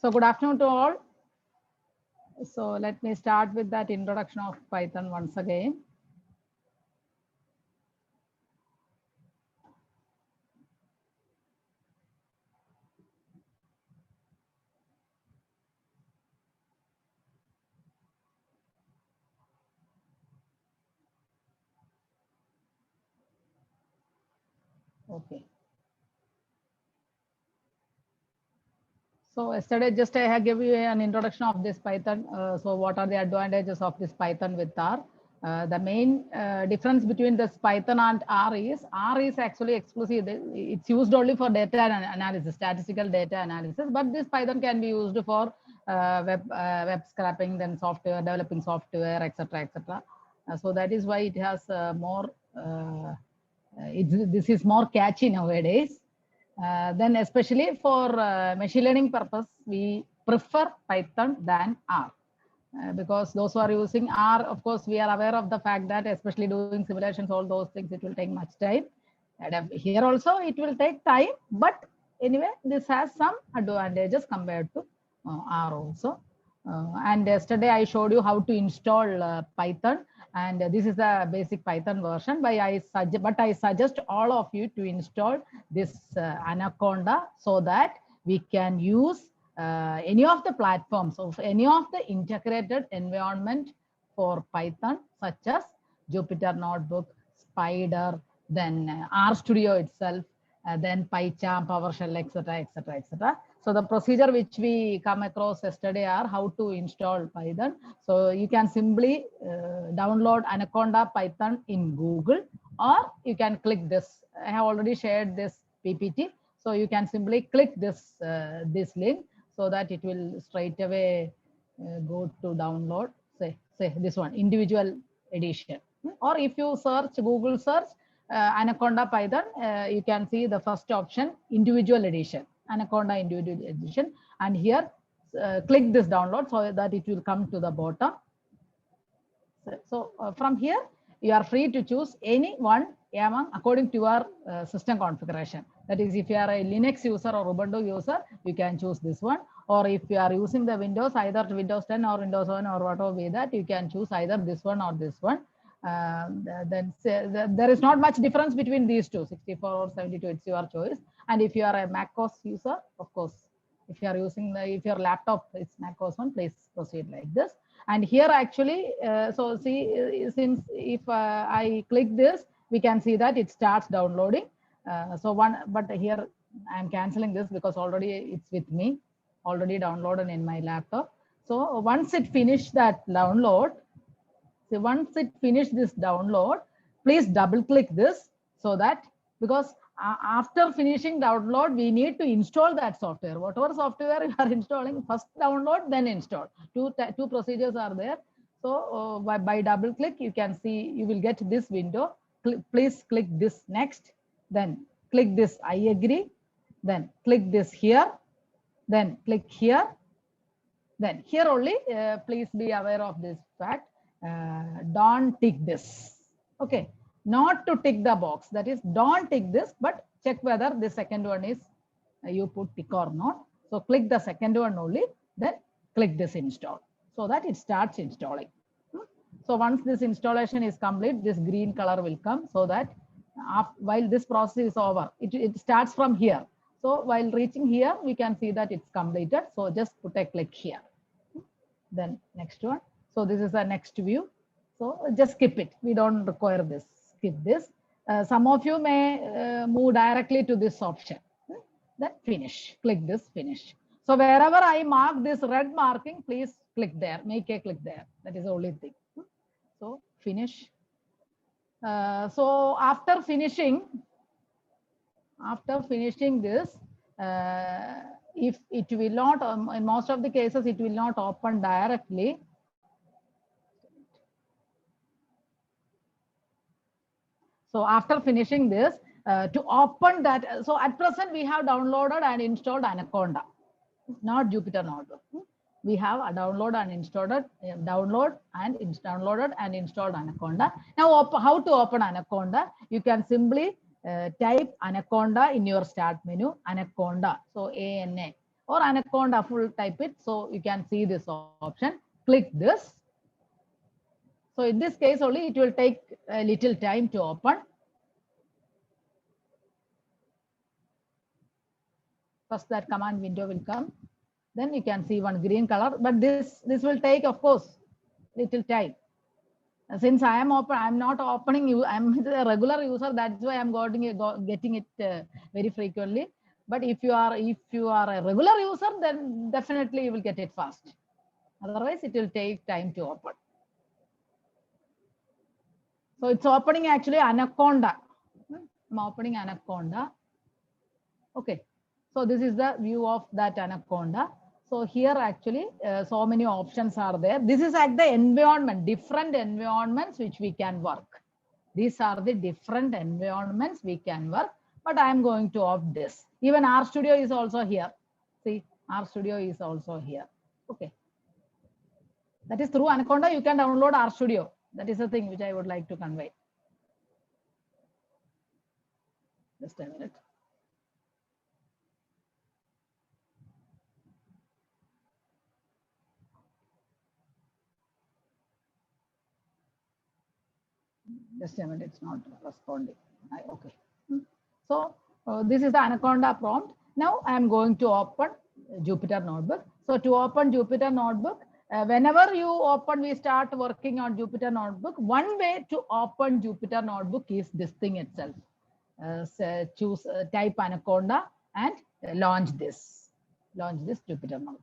So good afternoon to all. So let me start with that introduction of Python once again. Okay. So yesterday just I have given you an introduction of this Python. So what are the advantages of this Python with R? The main difference between this Python and R is actually exclusive. It's used only for data analysis, statistical data analysis. But this Python can be used for web scraping, then software, developing software, etc., etc. So that is why it has more. This is more catchy nowadays. Then especially for machine learning purpose, we prefer Python than R. Because those who are using R, of course, we are aware of the fact that especially doing simulations, all those things, it will take much time. And here also it will take time, but anyway, this has some advantages compared to R also. And yesterday I showed you how to install Python, and this is the basic Python version. But I suggest all of you to install this Anaconda so that we can use any of the platforms of any of the integrated environment for Python, such as Jupyter Notebook, Spider, then RStudio itself, then PyCharm, PowerShell, etc., etc., etc. So the procedure which we come across yesterday are how to install Python. So you can simply download Anaconda Python in Google, or you can click this. I have already shared this PPT. So you can simply click this link so that it will straight away go to download. Say this one, individual edition. Or if you search Google search Anaconda Python, you can see the first option, individual edition, Anaconda individual edition. And here, click this download so that it will come to the bottom. So from here, you are free to choose any one among according to your system configuration. That is, if you are a Linux user or Ubuntu user, you can choose this one. Or if you are using the Windows, either Windows 10 or Windows 7 or whatever way that, you can choose either this one or this one. Then there is not much difference between these two, 64 or 72, it's your choice. And if you are a Mac OS user, of course, if you are using if your laptop is Mac OS one, please proceed like this. And here actually, so see, since if I click this, we can see that it starts downloading. But here I'm canceling this because already it's with me, already downloaded in my laptop. So once it finished that download, so once it finished this download, please double click this so that, because after finishing download, we need to install that software. Whatever software you are installing, first download, then install. Two procedures are there. So by double click, you can see, you will get this window. Please click this next, then click this I agree, then click this here, then click here, then here only, please be aware of this fact. Don't tick this. Okay, not to tick the box. That is, don't tick this, but check whether the second one is you put tick or not. So click the second one only, then click this install so that it starts installing. So once this installation is complete, this green color will come so that while this process is over, it starts from here. So while reaching here, we can see that it's completed. So just put a click here. Then next one. So this is the next view. So just skip it. We don't require this. Skip this. Some of you may move directly to this option. Then finish. Click this finish. So wherever I mark this red marking, please click there. Make a click there. That is the only thing. So finish. So after finishing this, if it will not, in most of the cases, it will not open directly. So after finishing this, to open that, so at present we have downloaded and installed Anaconda, not Jupyter Notebook. We have downloaded and installed Anaconda. Now, how to open Anaconda? You can simply type Anaconda in your start menu, Anaconda. So ANA. or Anaconda full type it. So you can see this option. Click this. So in this case only, it will take a little time to open. First that command window will come. Then you can see one green color, but this will take, of course, little time. Since I am not opening you. I'm a regular user. That's why I'm getting it very frequently. But if you are a regular user, then definitely you will get it fast. Otherwise, it will take time to open. So it's opening actually Anaconda. I'm opening Anaconda. Okay. So this is the view of that Anaconda. So here actually so many options are there. This is like the environment, different environments which we can work. These are the different environments we can work, but I am going to opt this. Even RStudio is also here. See, RStudio is also here. Okay. That is through Anaconda, you can download RStudio. That is the thing which I would like to convey. Just a minute. Just a minute, it's not responding. Okay. So this is the Anaconda prompt. Now I am going to open Jupyter Notebook. So to open Jupyter Notebook, whenever you open, we start working on Jupyter Notebook. One way to open Jupyter Notebook is this thing itself. So choose type Anaconda and launch this Jupyter Notebook.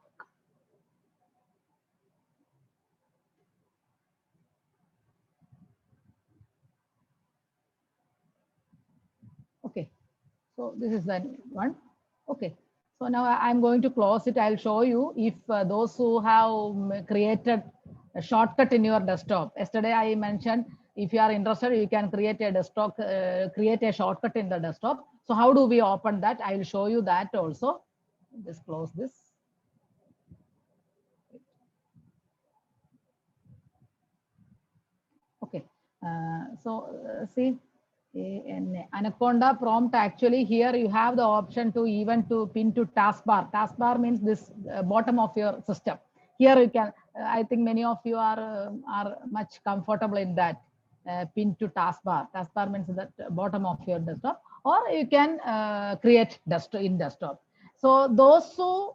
Okay, so this is the one. Okay, so now I'm going to close it. I'll show you if those who have created a shortcut in your desktop. Yesterday I mentioned if you are interested, you can create a desktop, create a shortcut in the desktop. So how do we open that? I will show you that also. Just close this. Okay, see. In Anaconda prompt, actually here you have the option to even to pin to taskbar. Taskbar means this bottom of your system. Here you can, I think many of you are much comfortable in that pin to taskbar. Taskbar means that bottom of your desktop, or you can create desktop. So those who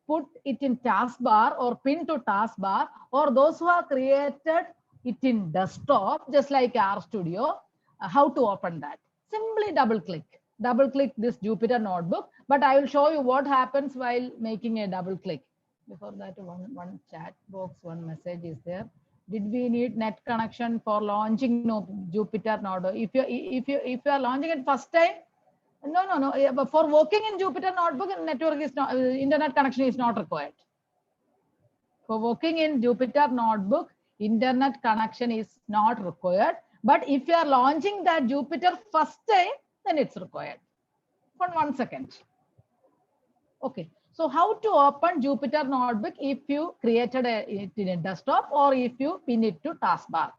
put it in taskbar or pin to taskbar, or those who have created it in desktop, just like RStudio, how to open that? Simply double click this Jupyter Notebook, but I will show you what happens while making a double click. Before that, one chat box, one message is there. Did we need net connection for launching Jupyter Notebook? If you are launching it first time, no. But for working in Jupyter Notebook, network is not, internet connection is not required. For working in Jupyter Notebook, internet connection is not required. But if you are launching that Jupyter first time, then it's required. For 1 second. Okay. So how to open Jupyter Notebook if you created it in a desktop or if you pin it to taskbar?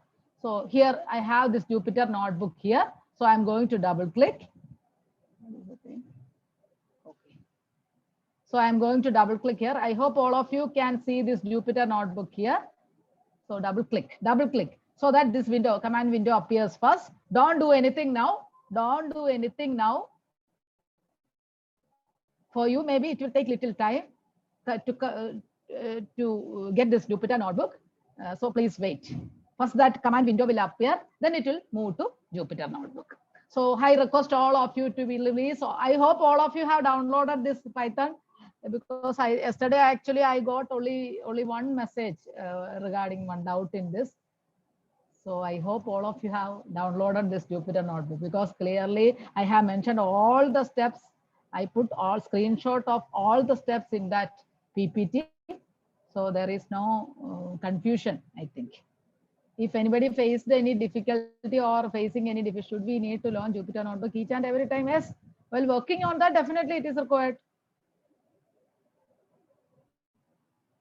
So here I have this Jupyter Notebook here. So I'm going to double click. Okay. So I'm going to double click here. I hope all of you can see this Jupyter Notebook here. So double click. So that this window, command window appears first. Don't do anything now. For you, maybe it will take little time to get this Jupyter Notebook. So please wait. First that command window will appear, then it will move to Jupyter Notebook. So I request all of you to be released. So I hope all of you have downloaded this Python, because yesterday actually I got only one message regarding one doubt in this. So I hope all of you have downloaded this Jupyter Notebook, because clearly I have mentioned all the steps. I put all screenshot of all the steps in that PPT. So there is no confusion, I think. If anybody faced any difficulty or facing any difficulty, should we need to launch Jupyter Notebook each and every time? Yes. While working on that, definitely it is required.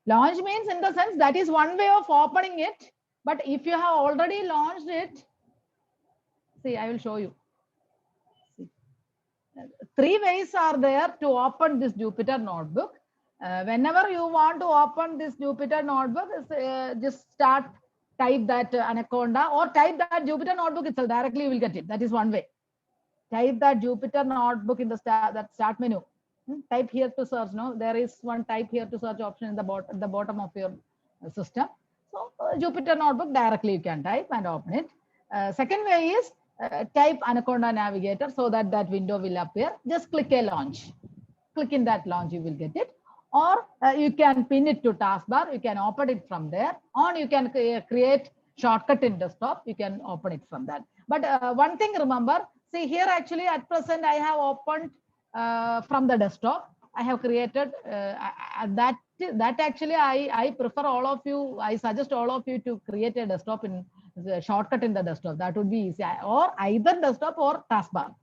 Launch means, in the sense, that is one way of opening it. But if you have already launched it, see, I will show you. See, 3 ways are there to open this Jupyter Notebook. Whenever you want to open this Jupyter notebook, just type that Anaconda or type that Jupyter notebook itself. Directly you will get it. That is one way. Type that Jupyter notebook in the start menu. Type here to search. No, there is one type here to search option in the bottom of your system. So Jupyter notebook directly you can type and open it. Second way is type Anaconda Navigator so that window will appear. Just click a launch. Click in that launch, you will get it. Or you can pin it to taskbar. You can open it from there. Or you can create shortcut in desktop. You can open it from that. But one thing remember, see here actually at present I have opened from the desktop. I have created that actually I prefer all of you, I suggest all of you to create a desktop in the shortcut in the desktop. That would be easy, or either desktop or taskbar.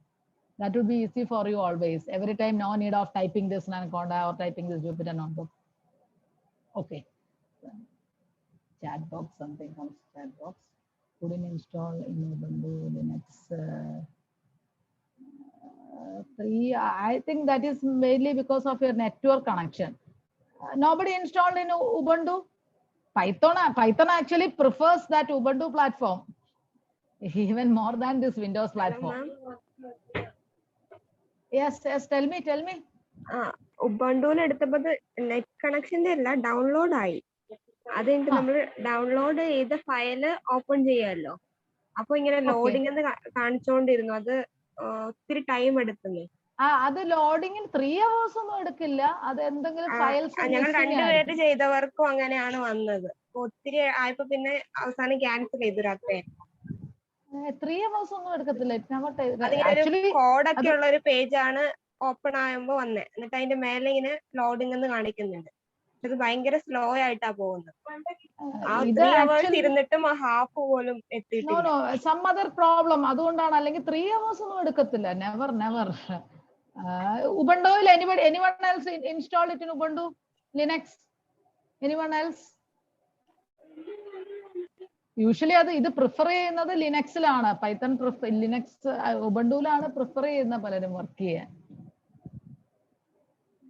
That would be easy for you always. Every time, no need of typing this Anaconda or typing this Jupyter notebook. Okay. Chat box, something comes chat box. Couldn't install in Ubuntu Linux 3. I think that is mainly because of your network connection. Nobody installed in Ubuntu. Python actually prefers that Ubuntu platform even more than this Windows platform. Yes, tell me. Ubuntu net connection download ആയി. അതിന്റെ നമ്മൾ download ചെയ്ത file open ചെയ്യാലോ. അപ്പൊ ഇങ്ങനെ loading എന്ന് കാണിച്ചുകൊണ്ടിരുന്നു. അത് ഒത്തിരി ടൈം എടുക്കുന്നു. അത് ലോഡിംഗിന് 3 hours ഒന്നും എടുക്കില്ല. അത് എന്തെങ്കിലും ഫയൽസ് ഞങ്ങൾ രണ്ടുപേര് ചെയ്തവർക്കും അങ്ങനെയാണ് വന്നത്. ഒത്തിരി ആയപ്പോ പിന്നെ അവസാനം ക്യാൻസൽ ചെയ്തു രാത്രി. 3 hours ഒന്നും എടുക്കത്തില്ല. കോഡൊക്കെ ഉള്ള ഒരു പേജ് ആണ് ഓപ്പൺ ആകുമ്പോ വന്നേ. എന്നിട്ട് അതിന്റെ മേലെ ഇങ്ങനെ ലോഡിംഗ് എന്ന് കാണിക്കുന്നുണ്ട്. അത് ഭയങ്കര സ്ലോ ആയിട്ടാ പോകുന്നത്. ഇരുന്നിട്ടും ഹാഫ് പോലും എത്തിയിട്ടില്ല. സം അതർ പ്രോബ്ലം അതുകൊണ്ടാണ്. അല്ലെങ്കിൽ 3 hours ഒന്നും എടുക്കത്തില്ല. Never Ubuntu, anyone else install it in Ubuntu Linux? Anyone else? Usually ഇത് പ്രിഫർ ചെയ്യുന്നത് ലിനക്സിലാണ്. പൈത്തൺ ലിനക്സ് ഉബുണ്ടുവിലാണ് പ്രിഫർ ചെയ്യുന്ന പലരും വർക്ക് ചെയ്യാൻ.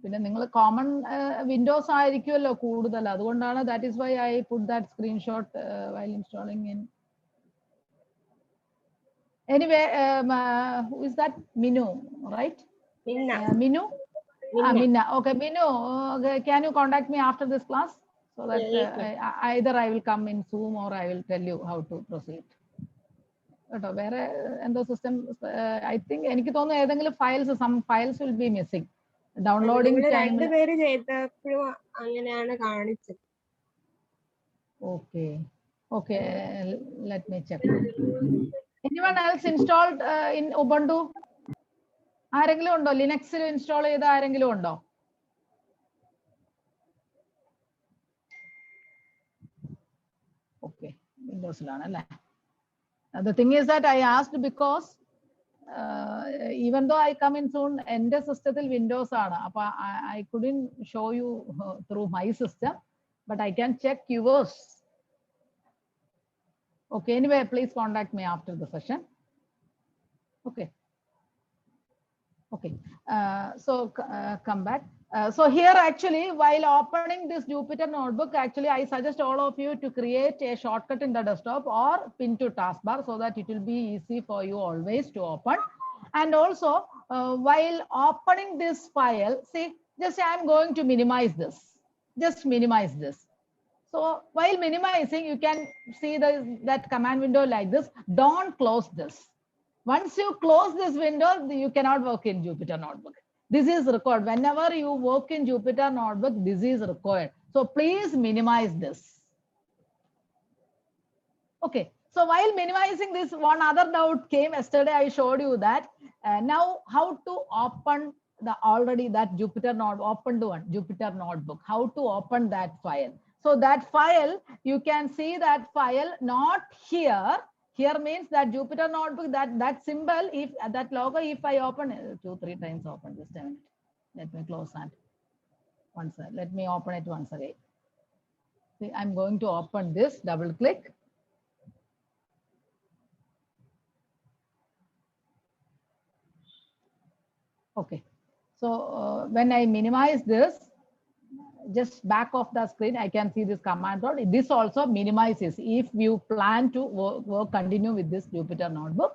പിന്നെ നിങ്ങൾ കോമൺ വിൻഡോസ് ആയിരിക്കുമല്ലോ കൂടുതൽ. അതുകൊണ്ടാണ് that is why I put that screenshot while installing in. Anyway, who is that? Minu, right? Minu? Minna. Okay, Minu, can you contact me after this class? So that either I will come in Zoom or I will tell you how to proceed. വേറെ എന്തോ system I think എനിക്ക് തോന്നുന്നു ഏതെങ്കിലും some files will be missing. Downloading time. രണ്ടുപേര് ചെയ്തപ്പോഴും അങ്ങനെയാണ് കാണിച്ചത്. Okay, let me check. Anyone else installed in Ubuntu? ആരെങ്കിലും ഉണ്ടോ? ലിനക്സിൽ ഇൻസ്റ്റാൾ ചെയ്ത ആരെങ്കിലും ഉണ്ടോ? Okay, വിൻഡോസിലാണ് അല്ലേ? The thing is that I asked because even though I come in soon, എൻ്റെ സിസ്റ്റത്തിൽ വിൻഡോസ് ആണ്. അപ്പൊ I couldn't show you through my system, but I can check yours. Okay, anyway, please contact me after the session. Okay. So come back. So here actually, while opening this Jupyter notebook, actually I suggest all of you to create a shortcut in the desktop or pin to taskbar so that it will be easy for you always to open. And also while opening this file, see, just I am going to minimize this. Just minimize this. So while minimizing, you can see that command window like this. Don't close this. Once you close this window, you cannot work in Jupyter Notebook. This is required. Whenever you work in Jupyter Notebook, this is required. So please minimize this. Okay. So while minimizing this, one other doubt came yesterday. I showed you that now how to open that Jupyter Notebook, open to one Jupyter Notebook. How to open that file? So that file, you can see that file not here. Here means that Jupyter Notebook, that symbol, if that logo, if I open 2-3 times open, just a minute. Let me close that once. Let me open it once again. See, I'm going to open this, double click. Okay. So when I minimize this, just back of the screen, I can see this command prompt. This also minimizes if you plan to continue with this Jupyter notebook.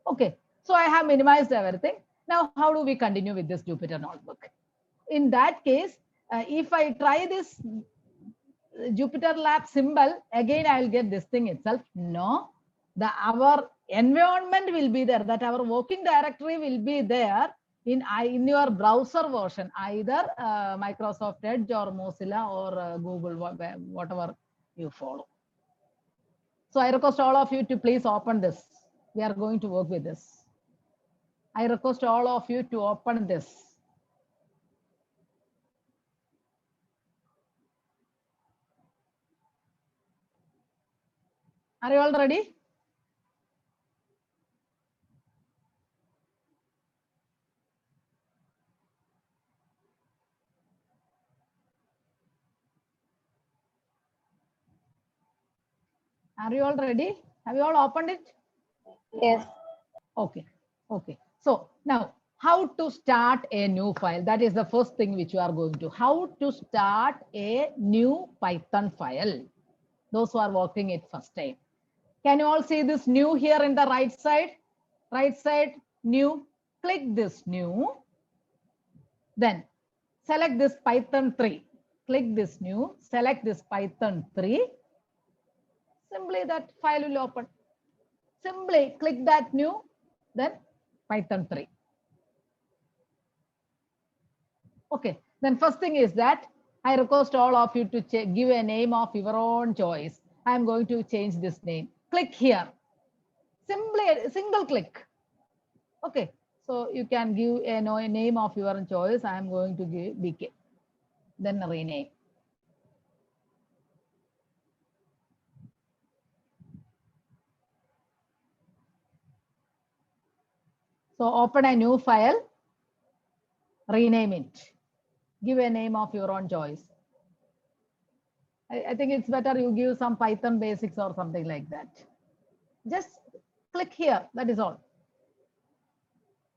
Okay, so I have minimized everything. Now, how do we continue with this Jupyter notebook? In that case, if I try this Jupyter Lab symbol, again, I will get this thing itself. No, our environment will be there, that our working directory will be there in your browser version, either Microsoft Edge or Mozilla or Google, whatever you follow. So I request all of you to please open this. We are going to work with this. I request all of you to open this. Are you all ready? Are you all ready? Have you all opened it? Yes. Okay. Okay. So now, how to start a new file? That is the first thing which you are going to. How to start a new Python file? Those who are working it first time. Can you all see this new here in the right side? Right side, new. Click this new. Then select this Python 3. Click this new. Select this Python 3. Simply that file will open. Simply click that new, then Python 3. Okay, then first thing is that I request all of you to give a name of your own choice. I am going to change this name. Click here. Simply a single click. Okay, so you can give a name of your own choice. I am going to give BK. Then rename. So open a new file, rename it. Give a name of your own choice. I think it's better you give some Python basics or something like that. Just click here, that is all.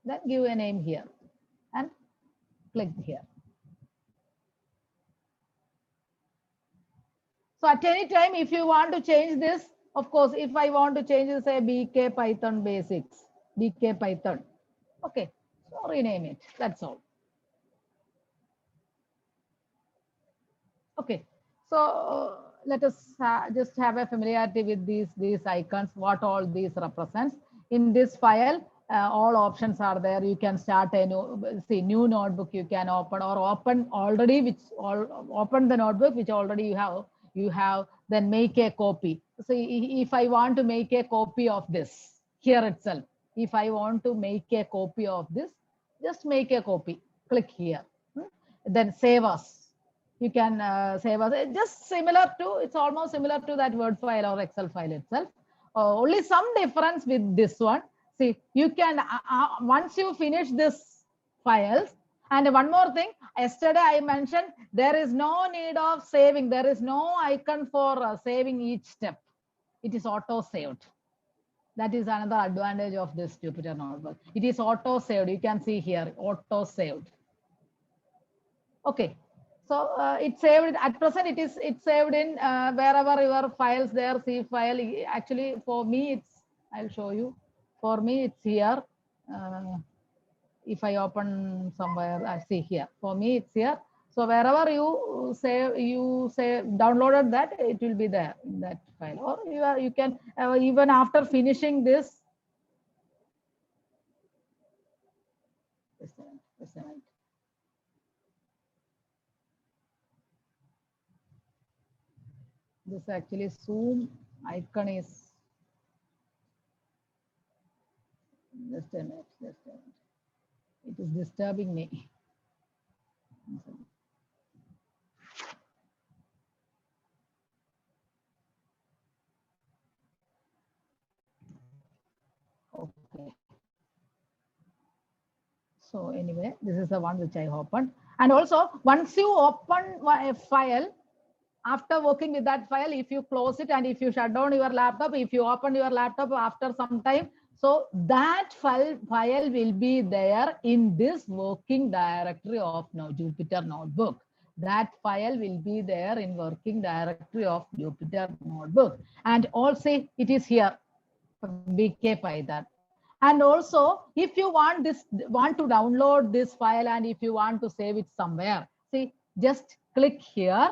Then give a name here and click here. So at any time, if you want to change this, of course, if I want to change this, say BK Python basics, BK Python. Okay, so rename it, that's all. Okay, so let us just have a familiarity with these icons, what all these represents. In this file, all options are there. You can start a new notebook you can open, or open already, open the notebook which already you have, then make a copy. So if I want to make a copy of this here itself, if I want to make a copy of this, just make a copy, click here, then save as. You can save as, just similar to, it's almost similar to that Word file or Excel file itself. Only some difference with this one. See, you can, once you finish this files, and one more thing, yesterday I mentioned there is no need of saving. There is no icon for saving each step. It is auto saved. That is another advantage of this Jupyter Notebook. It is auto saved. You can see here, auto saved. Okay. So it's saved at present. It's saved in wherever your files there. See file. Actually, for me, I'll show you. For me, it's here. If I open somewhere, I see here. For me, it's here. So wherever you say downloaded that, it will be there in that file. Or you can even after finishing this. Just a minute. This actually Zoom icon is, just a minute. It is disturbing me. Okay. So anyway, this is the one which I opened. And also, once you open a file, after working with that file, if you close it and if you shut down your laptop, if you open your laptop after some time, so that file will be there in this working directory of Jupyter Notebook. that file will be there in working directory of Jupyter Notebook. And also it is here, BK Python. And also, if you want to download this file, and if you want to save it somewhere, see, just click here,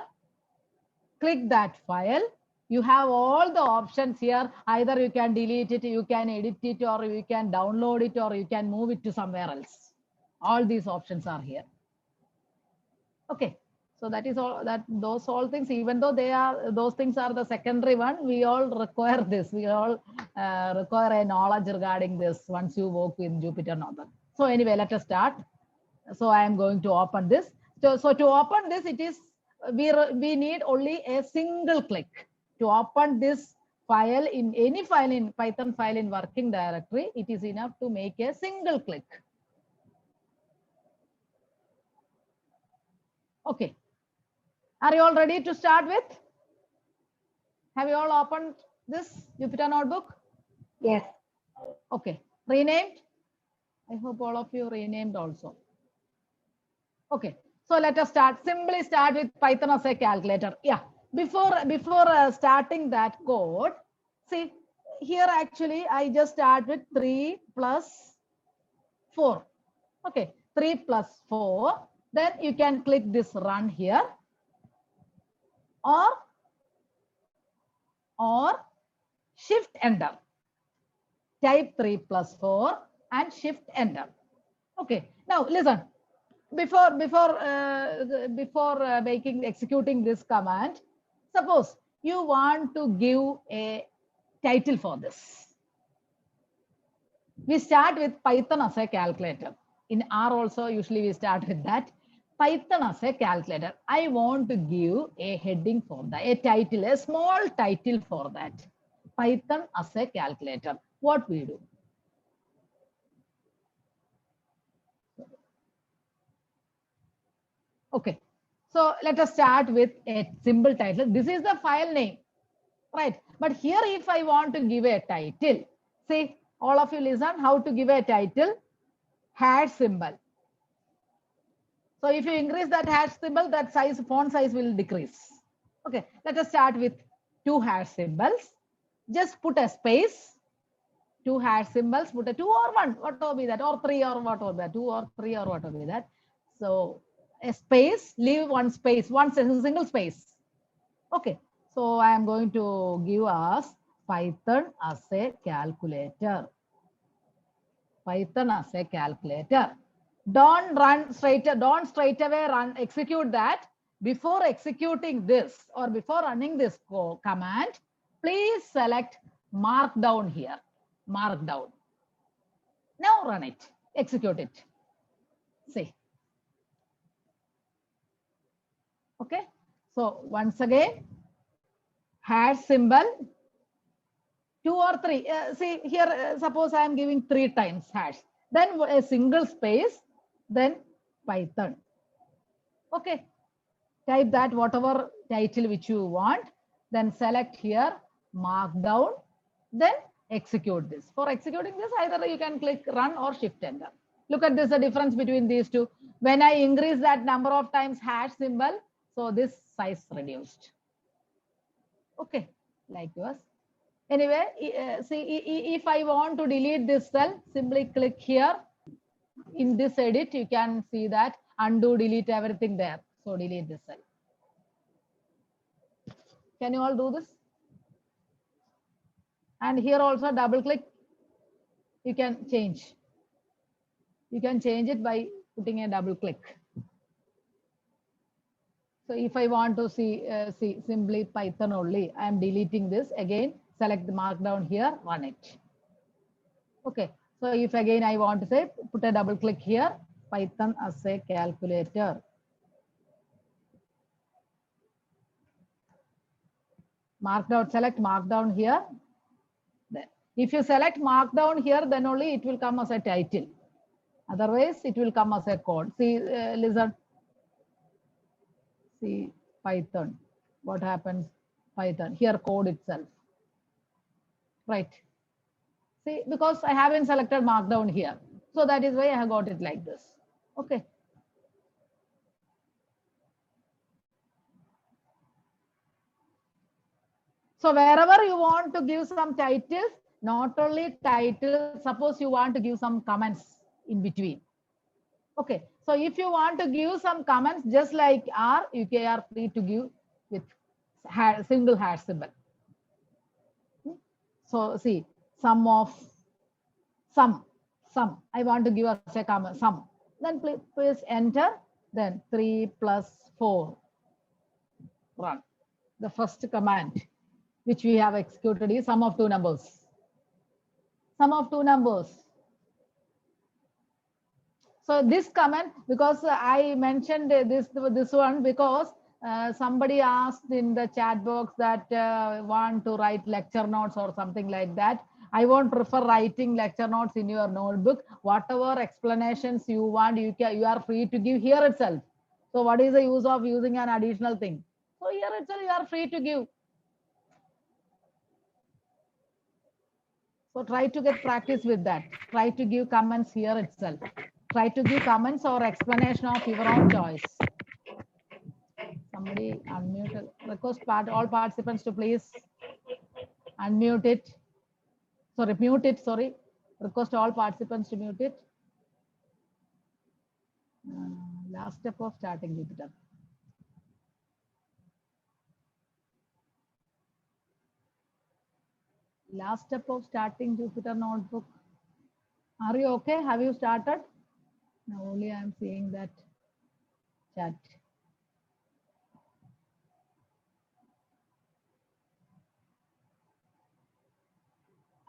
click that file. You have all the options here. Either you can delete it, you can edit it, or you can download it, or you can move it to somewhere else. All these options are here. Okay. So that is all, that those all things, even though those things are the secondary one, we all require this. We all require a knowledge regarding this once you work with Jupyter Notebook. So anyway, let us start. So I am going to open this. So to open this, it is we need only a single click to open this file. In any file in Python file in working directory, it is enough to make a single click. Okay. Are you all ready to start with? Have you all opened this Jupyter Notebook? Yes. Okay. Renamed? I hope all of you renamed also. Okay. So let us start. Simply start with Python as a calculator. Yeah. Before starting that code, see here actually I just start with 3 plus 4. Okay. 3 plus 4. Then you can click this run here. Or shift enter. Type 3 plus 4 and shift enter. Okay. Now listen. Before executing this command, suppose you want to give a title for this. We start with Python as a calculator. In R also usually we start with that. Python as a calculator. I want to give a heading for that, a title, a small title for that. Python as a calculator. What we do? Okay. So let us start with a simple title. This is the file name, right? But here, if I want to give a title, see, all of you listen how to give a title. Hash symbol. So if you increase that hash symbol, that size, font size will decrease. Okay, let us start with 2 hash symbols. Just put a space, 2 hash symbols, put a 2 or 1, what will be that, or 3 or what will be that, 2 or 3 or what will be that. So a space, leave one space, one single space. Okay, so I am going to give us Python as a calculator. Python as a calculator. Don't straight away execute that. Before executing this or before running this command, please select markdown here. Markdown. Now run it. Execute it. See. Okay. So once again, hash symbol 2 or 3. See here, suppose I am giving 3 times hash. Then a single space, then Python. Okay. Type that whatever title which you want. Then select here markdown. Then execute this. For executing this, either you can click run or shift enter. Look at this, the difference between these two. When I increase that number of times hash symbol, so this size reduced. Okay, like yours. Anyway, see, if I want to delete this cell, simply click here. In this edit, you can see that undo, delete everything there. So delete this cell. Can you all do this? And here also double click. You can change. You can change it by putting a double click. So if I want to see simply Python only, I am deleting this again. Select the markdown here, run it. Okay. So if again I want to say, put a double click here, Python as a calculator. Markdown, select markdown here. Then if you select markdown here, then only it will come as a title. Otherwise, it will come as a code. See, listen. See Python. What happens? Python. Here code itself. Right. See, because I haven't selected markdown here. So that is why I have got it like this. Okay. So wherever you want to give some titles, not only titles, suppose you want to give some comments in between. Okay, so if you want to give some comments just like R, you are free to give with single hash symbol. So see, sum of sum. I want to give us a comment, sum. Then please enter. Then 3 plus 4. Run. The first command which we have executed is sum of two numbers. Sum of two numbers. So this comment, because I mentioned this one because somebody asked in the chat box that want to write lecture notes or something like that. I won't prefer writing lecture notes in your notebook. Whatever explanations you want, you are free to give here itself. So what is the use of using an additional thing? So here itself you are free to give. So try to get practice with that. Try to give comments here itself. Try to give comments or explanation of your own choice. Somebody unmute. Request all participants to please unmute it. Sorry, mute it. Sorry. Request all participants to mute it. Last step of starting Jupyter. Last step of starting Jupyter Notebook. Are you okay? Have you started? Now only I am seeing that chat.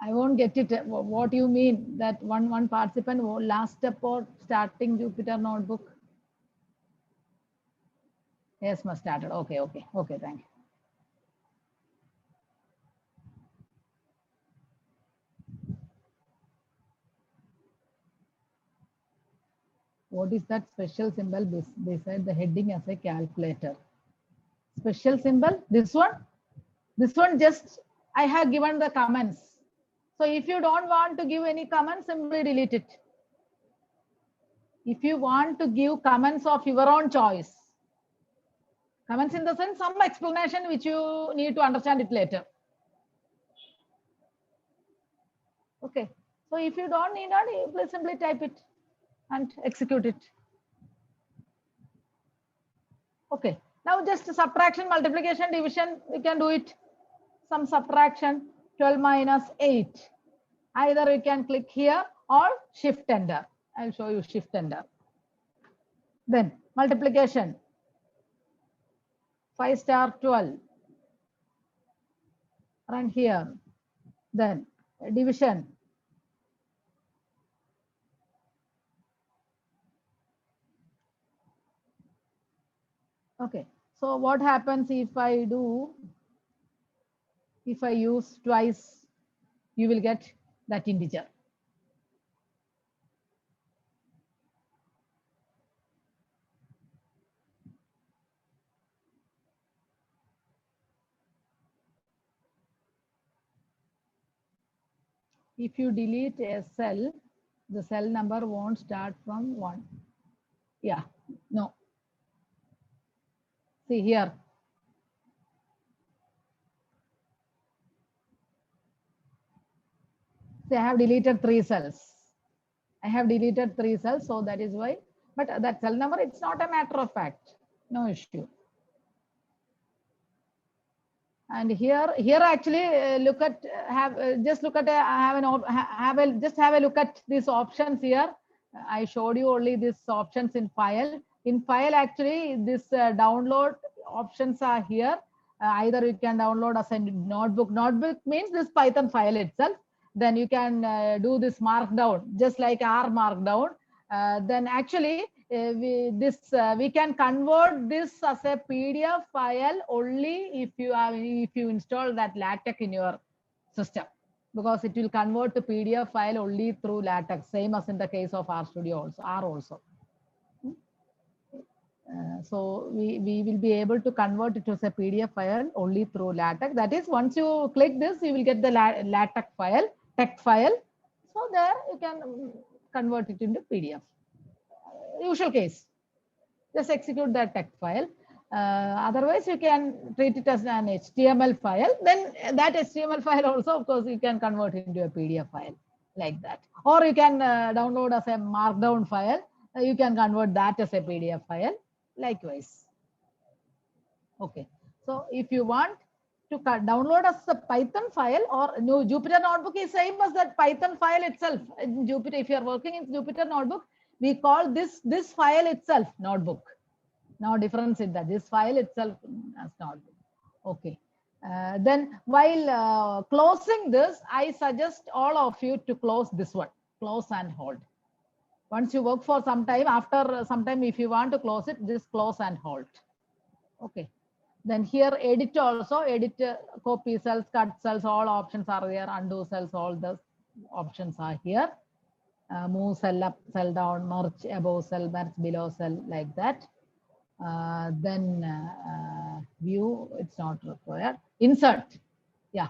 I won't get it. What do you mean that one participant last step of starting Jupyter Notebook? Yes, must started. Okay, thank you. What is that special symbol beside the heading as a calculator? Special symbol, this one just I have given the comments. So if you don't want to give any comments, simply delete it. If you want to give comments of your own choice, comments in the sense some explanation which you need to understand it later. Okay, so if you don't need it, please simply type it and execute it. Okay, now just subtraction, multiplication, division, we can do it. Some subtraction, 12 minus 8. Either you can click here or shift enter. I'll show you shift enter. Then multiplication, 5 star 12. Run here. Then division. Okay, so what happens if I use twice, you will get that integer. If you delete a cell, the cell number won't start from 1. Yeah, no. See here. See, I have deleted 3 cells. I have deleted 3 cells, so that is why. But that cell number, it's not a matter of fact. No issue. And here actually look at just look at just have a look at these options here. I showed you only these options in file. In file, actually, this download options are here. Either you can download as a notebook. Notebook means this Python file itself. Then you can do this markdown, just like R markdown. Then actually we can convert this as a PDF file only if you install that LaTeX in your system, because it will convert to PDF file only through LaTeX, same as in the case of RStudio also, R also. So we will be able to convert it as a PDF file only through LaTeX. That is, once you click this, you will get the LaTeX file, text file. So there you can convert it into PDF. Usual case, just execute that text file. Otherwise, you can treat it as an HTML file. Then that HTML file also, of course, you can convert into a PDF file like that. Or you can download as a markdown file. You can convert that as a PDF file likewise. Okay. So if you want to download as a Python file, or no, Jupyter Notebook is same as that Python file itself. In Jupyter, if you are working in Jupyter Notebook, we call this file itself notebook. No difference in that. This file itself as notebook. Okay. Then while closing this, I suggest all of you to close this one. Close and hold. Once you work for some time, after some time, if you want to close it, just close and hold. Okay. Then here edit also, edit copy cells, cut cells, all options are there, undo cells, all the options are here. Move cell up, cell down, merge above cell, merge below cell, like that. Then view, it's not required. Insert, yeah.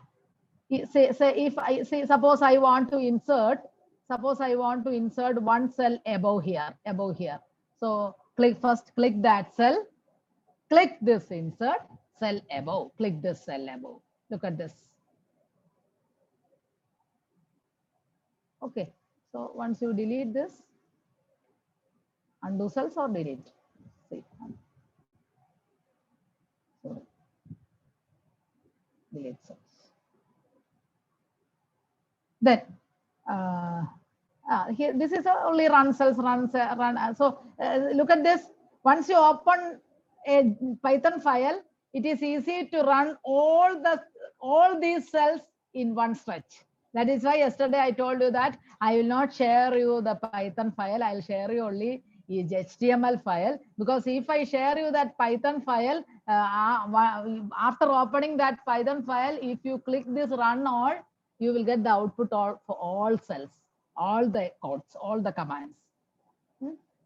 Say if I say, suppose I want to insert one cell above here. So click that cell. Click this insert cell above. Click this cell above. Look at this. Okay. So once you delete this, undo cells or delete. See. So delete cells. Then here this is only run cells, run. So look at this. Once you open a Python file, it is easy to run all these cells in one stretch. That is why yesterday I told you that I will not share you the Python file. I'll share you only is HTML file, because if I share you that Python file, after opening that Python file, if you click this run all, you will get the output for all cells, all the codes, all the commands.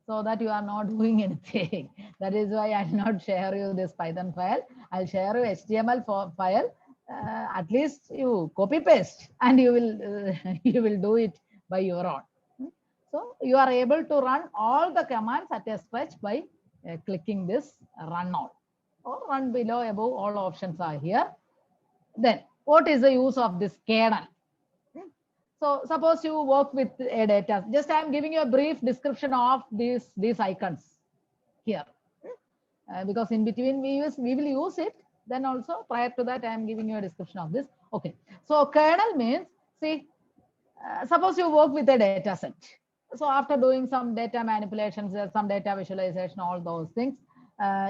So that you are not doing anything. That is why I'll not share you this Python file. I'll share you HTML file. At least you copy paste and you will do it by your own. So you are able to run all the commands at a stretch by clicking this run all or run below, above, all options are here. Then what is the use of this kernel? So suppose you work with a data. Just I am giving you a brief description of these icons here, because in between we will use it. Then also prior to that I am giving you a description of this. Okay. So kernel means, see, suppose you work with a data set. So after doing some data manipulations, some data visualization, all those things,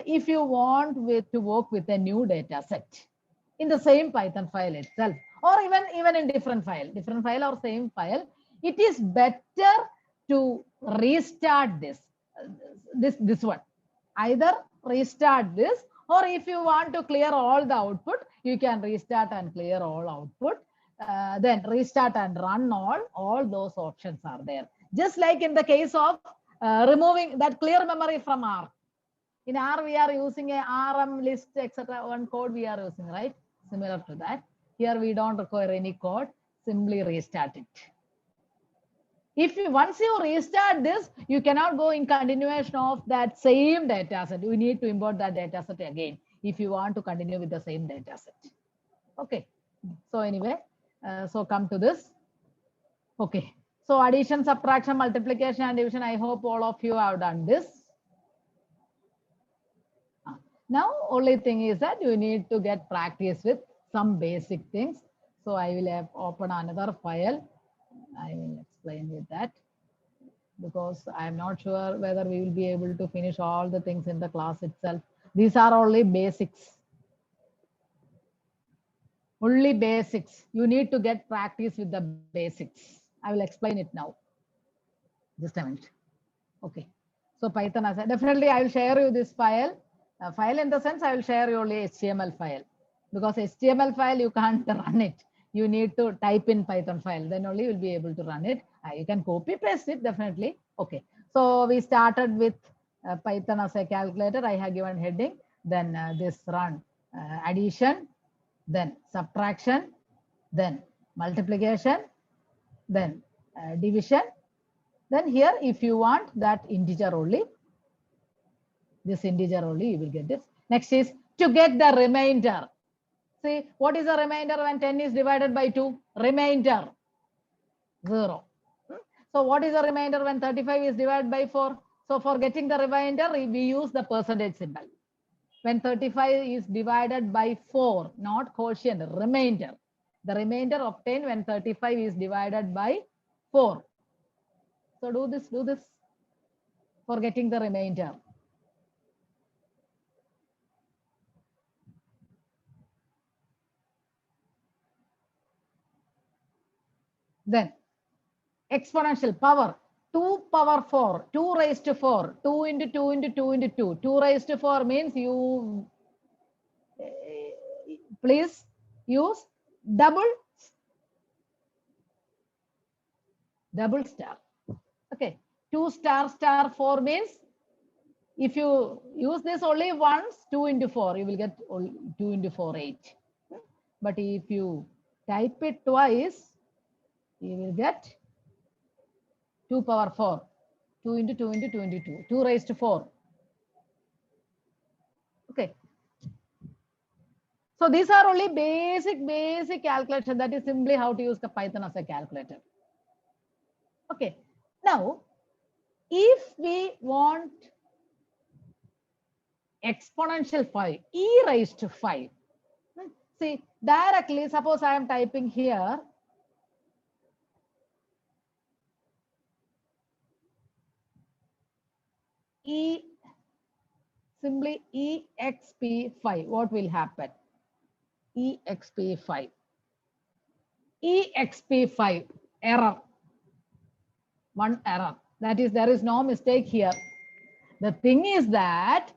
if you want to work with a new data set in the same Python file itself, or even in different file or same file, it is better to restart this one. Either restart this, or if you want to clear all the output, you can restart and clear all output. Then restart and run all those options are there. Just like in the case of removing that clear memory from R. In R, we are using a RM list, etc. One code we are using, right? Similar to that. Here we don't require any code, simply restart it. Once you restart this, you cannot go in continuation of that same data set. You need to import that data set again if you want to continue with the same data set. Okay. So anyway, so come to this. Okay. So addition, subtraction, multiplication, and division. I hope all of you have done this. Now, only thing is that you need to get practice with some basic things. So I will have open another file. I will explain with that, because I am not sure whether we will be able to finish all the things in the class itself. These are only basics. Only basics. You need to get practice with the basics. I will explain it now. Just a minute. Okay. So Python, definitely I will share you this file. File in the sense I will share you only HTML file, because HTML file you can't run it. You need to type in Python file, then only you will be able to run it. You can copy paste it definitely. Okay. So we started with Python as a calculator. I have given heading. Then this run addition, then subtraction, then multiplication, then division. Then here, if you want that integer only, this integer only, you will get this. Next is to get the remainder. See, what is the remainder when 10 is divided by 2? Remainder, 0. So what is the remainder when 35 is divided by 4? So for getting the remainder, we use the percentage symbol. When 35 is divided by 4, not quotient, remainder. The remainder obtained when 35 is divided by 4. So do this for getting the remainder. Then exponential power, 2 power 4, 2 raised to 4, 2 into 2 into 2 into 2. 2 raised to 4 means you please use double star. Okay, 2 star star 4 means if you use this only once, 2 into 4, you will get 2 into 4, 8. But if you type it twice, you will get 2 power 4, 2 into 2 into 2 into 2, 2 raised to 4. Okay. So these are only basic calculation. That is simply how to use the Python as a calculator. Okay. Now, if we want exponential 5, e raised to 5. See, directly, suppose I am typing here, simply exp5, what will happen? exp5. exp5, error. One error. That is, there is no mistake here. The thing is that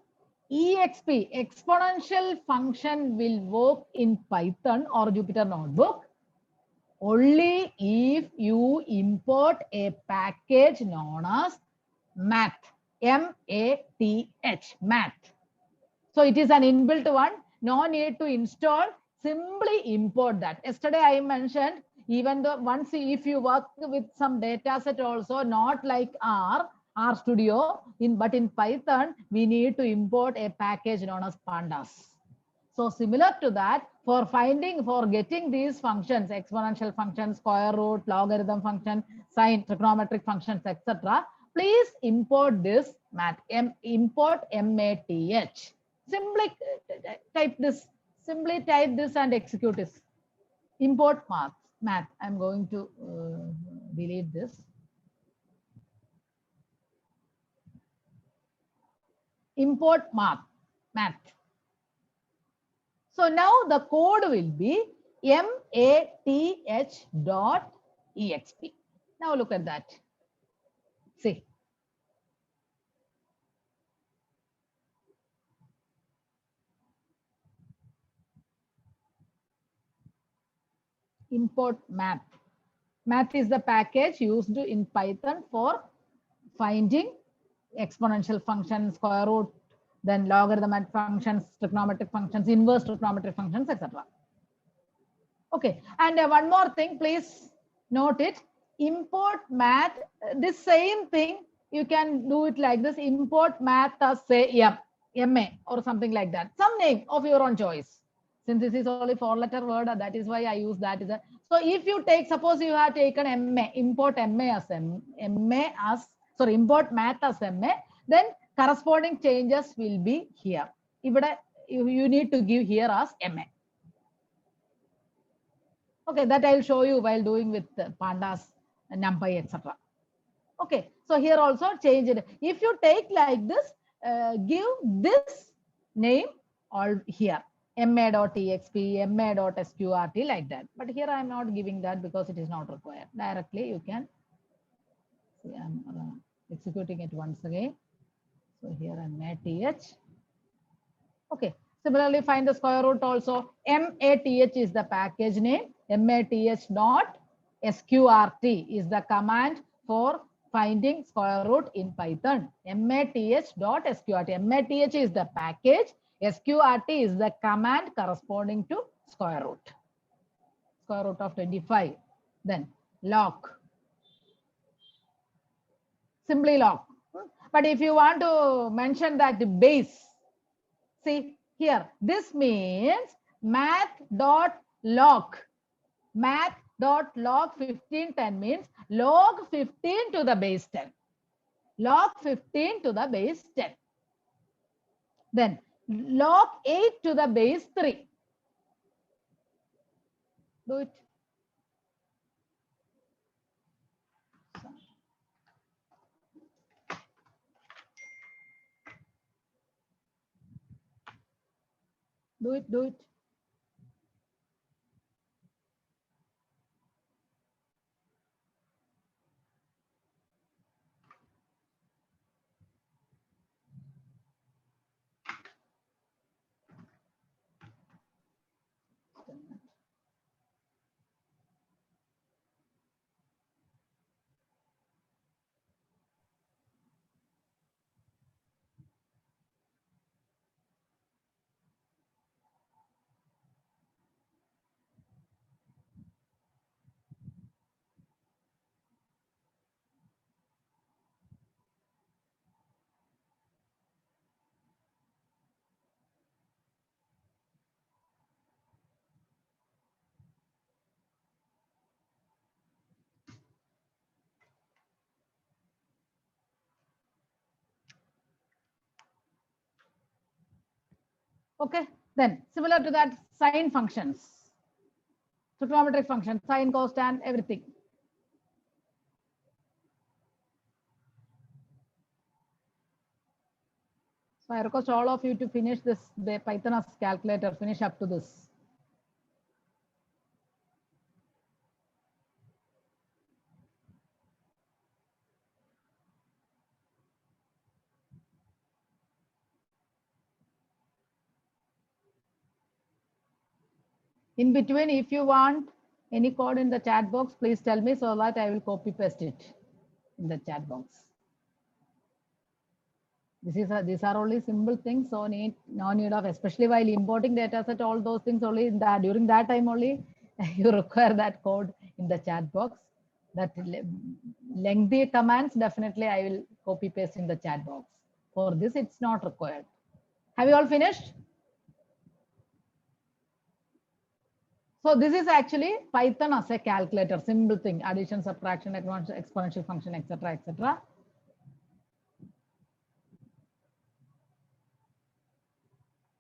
exponential function will work in Python or Jupyter Notebook only if you import a package known as math, M-A-T-H, math. So it is an inbuilt one, no need to install, simply import that. Yesterday I mentioned, even though once if you work with some data set also, not like R Studio, but in Python, we need to import a package known as pandas. So similar to that, for getting these functions, exponential functions, square root, logarithm function, sine, trigonometric functions, etc., please import this math, import M-A-T-H. Simply type this and execute this. Import math. I'm going to delete this. Import math. So now the code will be math.exp. Now look at that. See. Import math. Math is the package used in Python for finding exponential functions, square root, then logarithmic functions, trigonometric functions, inverse trigonometric functions, etc. Okay, and one more thing, please note it. Import math, this same thing, you can do it like this. Import math as say MA or something like that. Some name of your own choice. Since this is only 4-letter word, that is why I use that. So if you take, suppose you have taken MA, import MA as import math as MA, then corresponding changes will be here. You need to give here as MA. Okay, that I'll show you while doing with pandas, NumPy, etc. Okay, so here also change it. If you take like this, give this name all here, ma.exp, ma.sqrt, like that. But here I'm not giving that because it is not required. Directly you can see, I'm executing it once again. So here I'm math. Okay, similarly find the square root also. math is the package name. math.sqrt is the command for finding square root in Python. math.sqrt. Math is the package. Sqrt is the command corresponding to square root. Square root of 25. Then log. Simply log. But if you want to mention that base, see, here. This means math.log. Math.log 1510 means log 15 to the base 10. Log 15 to the base 10. Then log 8 to the base 3. Do it. Do it, do it. Okay, then similar to that, sine functions, trigonometric functions, sine, cosine, everything. So I request all of you to finish this, the Python calculator, finish up to this. In between, if you want any code in the chat box, please tell me so that I will copy paste it in the chat box. These are only simple things, so no need of, especially while importing data set, all those things only in that during that time only you require that code in the chat box. That lengthy commands definitely I will copy paste in the chat box. For this, it's not required. Have you all finished? So this is actually Python as a calculator, simple thing, addition, subtraction, exponential function, etc., etc.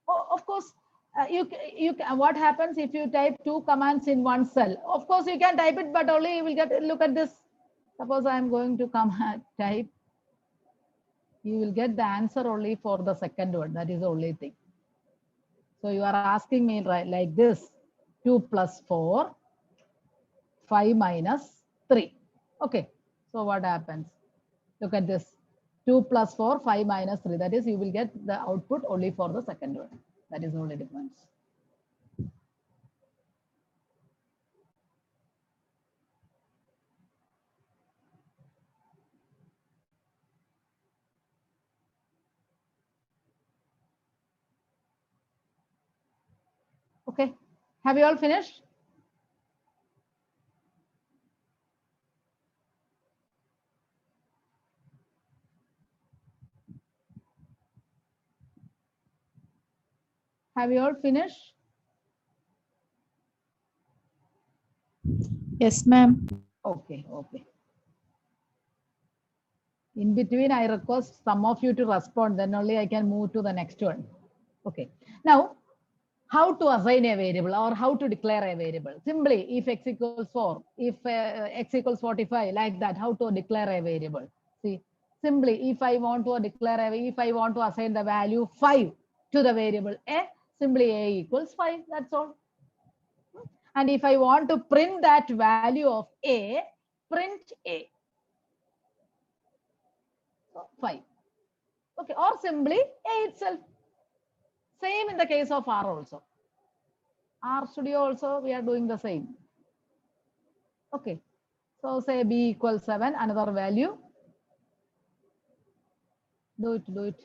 Oh, of course, what happens if you type 2 commands in one cell? Of course, you can type it, but only you will get, look at this. Suppose I am going to type, you will get the answer only for the second one. That is the only thing. So you are asking me right like this, 2 plus 4, 5 minus 3. Okay, so what happens? Look at this, 2 plus 4, 5 minus 3. That is, you will get the output only for the second one. That is the only difference. Okay, have you all finished? Have you all finished? Yes, ma'am. Okay, okay. In between, I request some of you to respond, then only I can move to the next one. Okay, now how to assign a variable or how to declare a variable? Simply, if x equals 4, if x equals 45, like that, how to declare a variable? See, simply, if I want to declare, if I want to assign the value 5 to the variable a, simply a equals 5, that's all. And if I want to print that value of a, print a. So 5. Okay, or simply a itself. Same in the case of R also. R studio also, we are doing the same. Okay, so say b equals 7, another value. Do it, do it.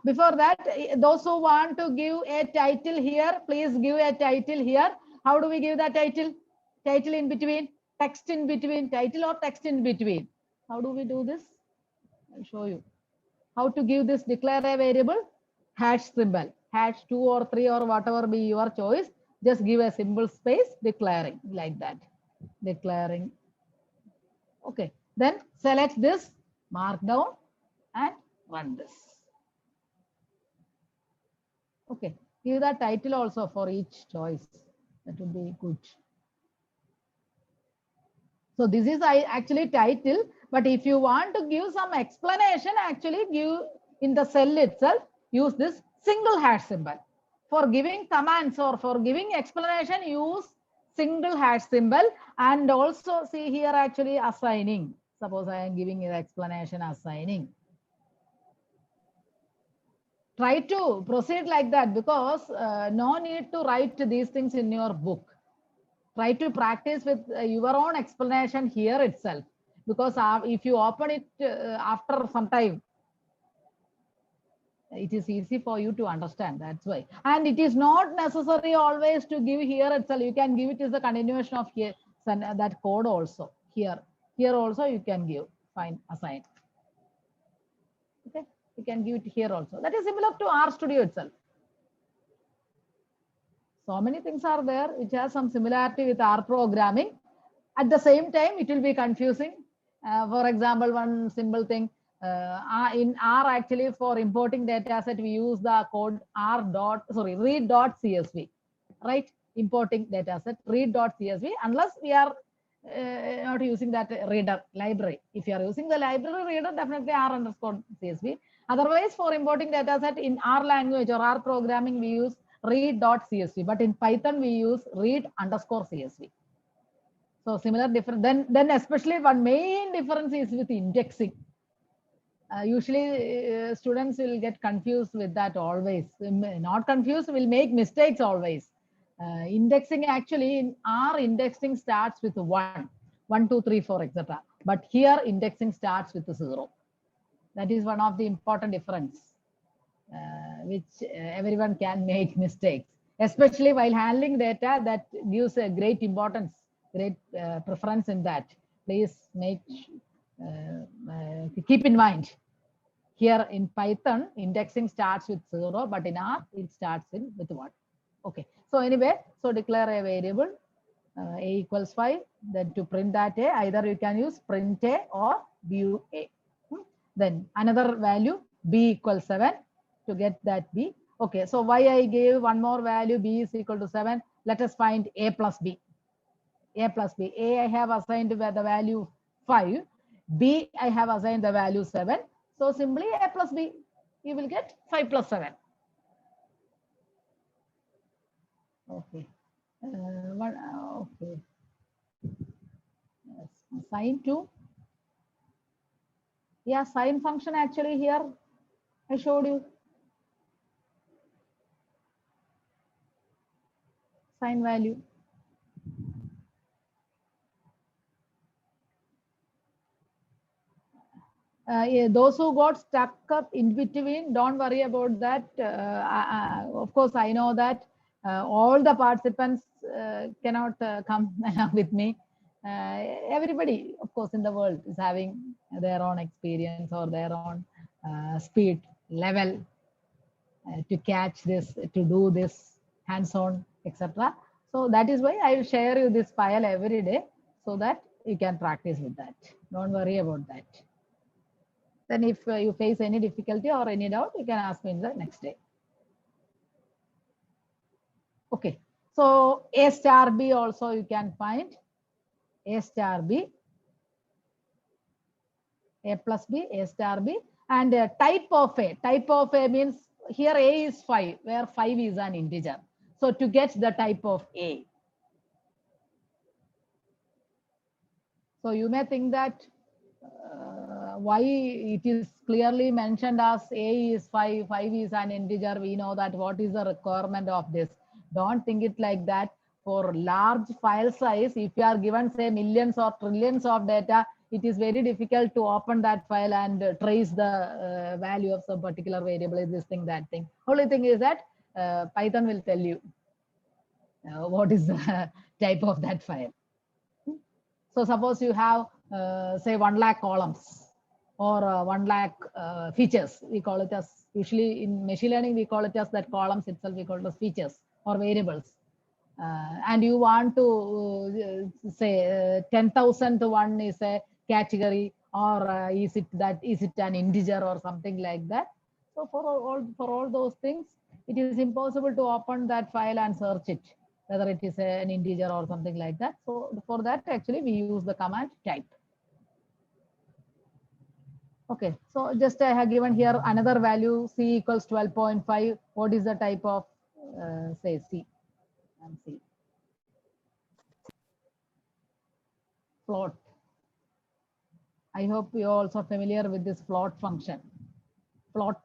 Before that, those who want to give a title here, please give a title here. How do we give that title? Title in between, text in between, title or text in between. How do we do this? I'll show you. How to give this, declare a variable, hash symbol. #2 or 3 or whatever be your choice. Just give a simple space declaring like that. Declaring. Okay. Then select this, markdown, and run this. Okay. Give the title also for each choice. That would be good. So this is actually title, but if you want to give some explanation, actually give in the cell itself, use this single hash symbol. For giving commands or for giving explanation, use single hash symbol, and also see here actually assigning. Suppose I am giving an explanation assigning. Try to proceed like that, because no need to write these things in your book. Try to practice with your own explanation here itself, because if you open it after some time, it is easy for you to understand. That's why. And it is not necessary always to give here itself. You can give it as a continuation of here, that code also here. Here also you can give, fine, assign. Okay, you can give it here also. That is similar to RStudio itself. So many things are there which has some similarity with R programming. At the same time, it will be confusing. For example, one simple thing, in R actually for importing data set, we use the code read.csv, right? Importing data set, read.csv, unless we are not using that reader library. If you are using the library reader, definitely R_CSV. Otherwise, for importing data set in R language or R programming, we use read.csv, but in Python, we use read_CSV. So similar difference. Then especially one main difference is with indexing. Usually students will get confused with that always. Not confused, will make mistakes always. Indexing actually in R, indexing starts with 1, 1, 2, 3, 4, etc. But here indexing starts with 0. That is one of the important difference, which everyone can make mistakes, especially while handling data. That gives a great importance, great preference in that. Please make keep in mind. Here in Python, indexing starts with 0, but in R, it starts with 1. Okay. So anyway, so declare a variable a equals 5. Then to print that a, either you can use print a or view a. Then another value b equals 7 to get that b. Okay. So why I gave one more value b is equal to 7? Let us find a plus b. A plus b. A I have assigned the value 5. B I have assigned the value 7. So simply a plus b, you will get 5 plus 7. Okay. Okay. Yes. Sine 2. Yeah, sine function actually here I showed you. Sine value. Those who got stuck up in between, don't worry about that. Of course, I know that all the participants cannot come with me. Everybody, of course, in the world is having their own experience or their own speed level to catch this, to do this hands-on, etc. So that is why I will share you this file every day so that you can practice with that. Don't worry about that. Then if you face any difficulty or any doubt, you can ask me in the next day. Okay. So A star B also you can find. A star B. A plus B, A star B. And type of A. Type of A means here A is 5, where 5 is an integer. So to get the type of A. So you may think that why it is clearly mentioned as A is 5, 5 is an integer. We know that what is the requirement of this. Don't think it like that. For large file size, if you are given say millions or trillions of data, it is very difficult to open that file and trace the value of some particular variable, this thing, that thing. Only thing is that Python will tell you what is the type of that file. So suppose you have say 1 lakh columns or 1 lakh features, we call it as Usually in machine learning, we call it as that columns itself, we call it as features or variables. And you want to say 10,000 one is a category, or is it an integer or something like that. So for all those things, it is impossible to open that file and search it, whether it is an integer or something like that. So for that, actually, we use the command type. Okay, so just I have given here another value, c equals 12.5. What is the type of, say, c? And c. Float. I hope you're also familiar with this float function. Float.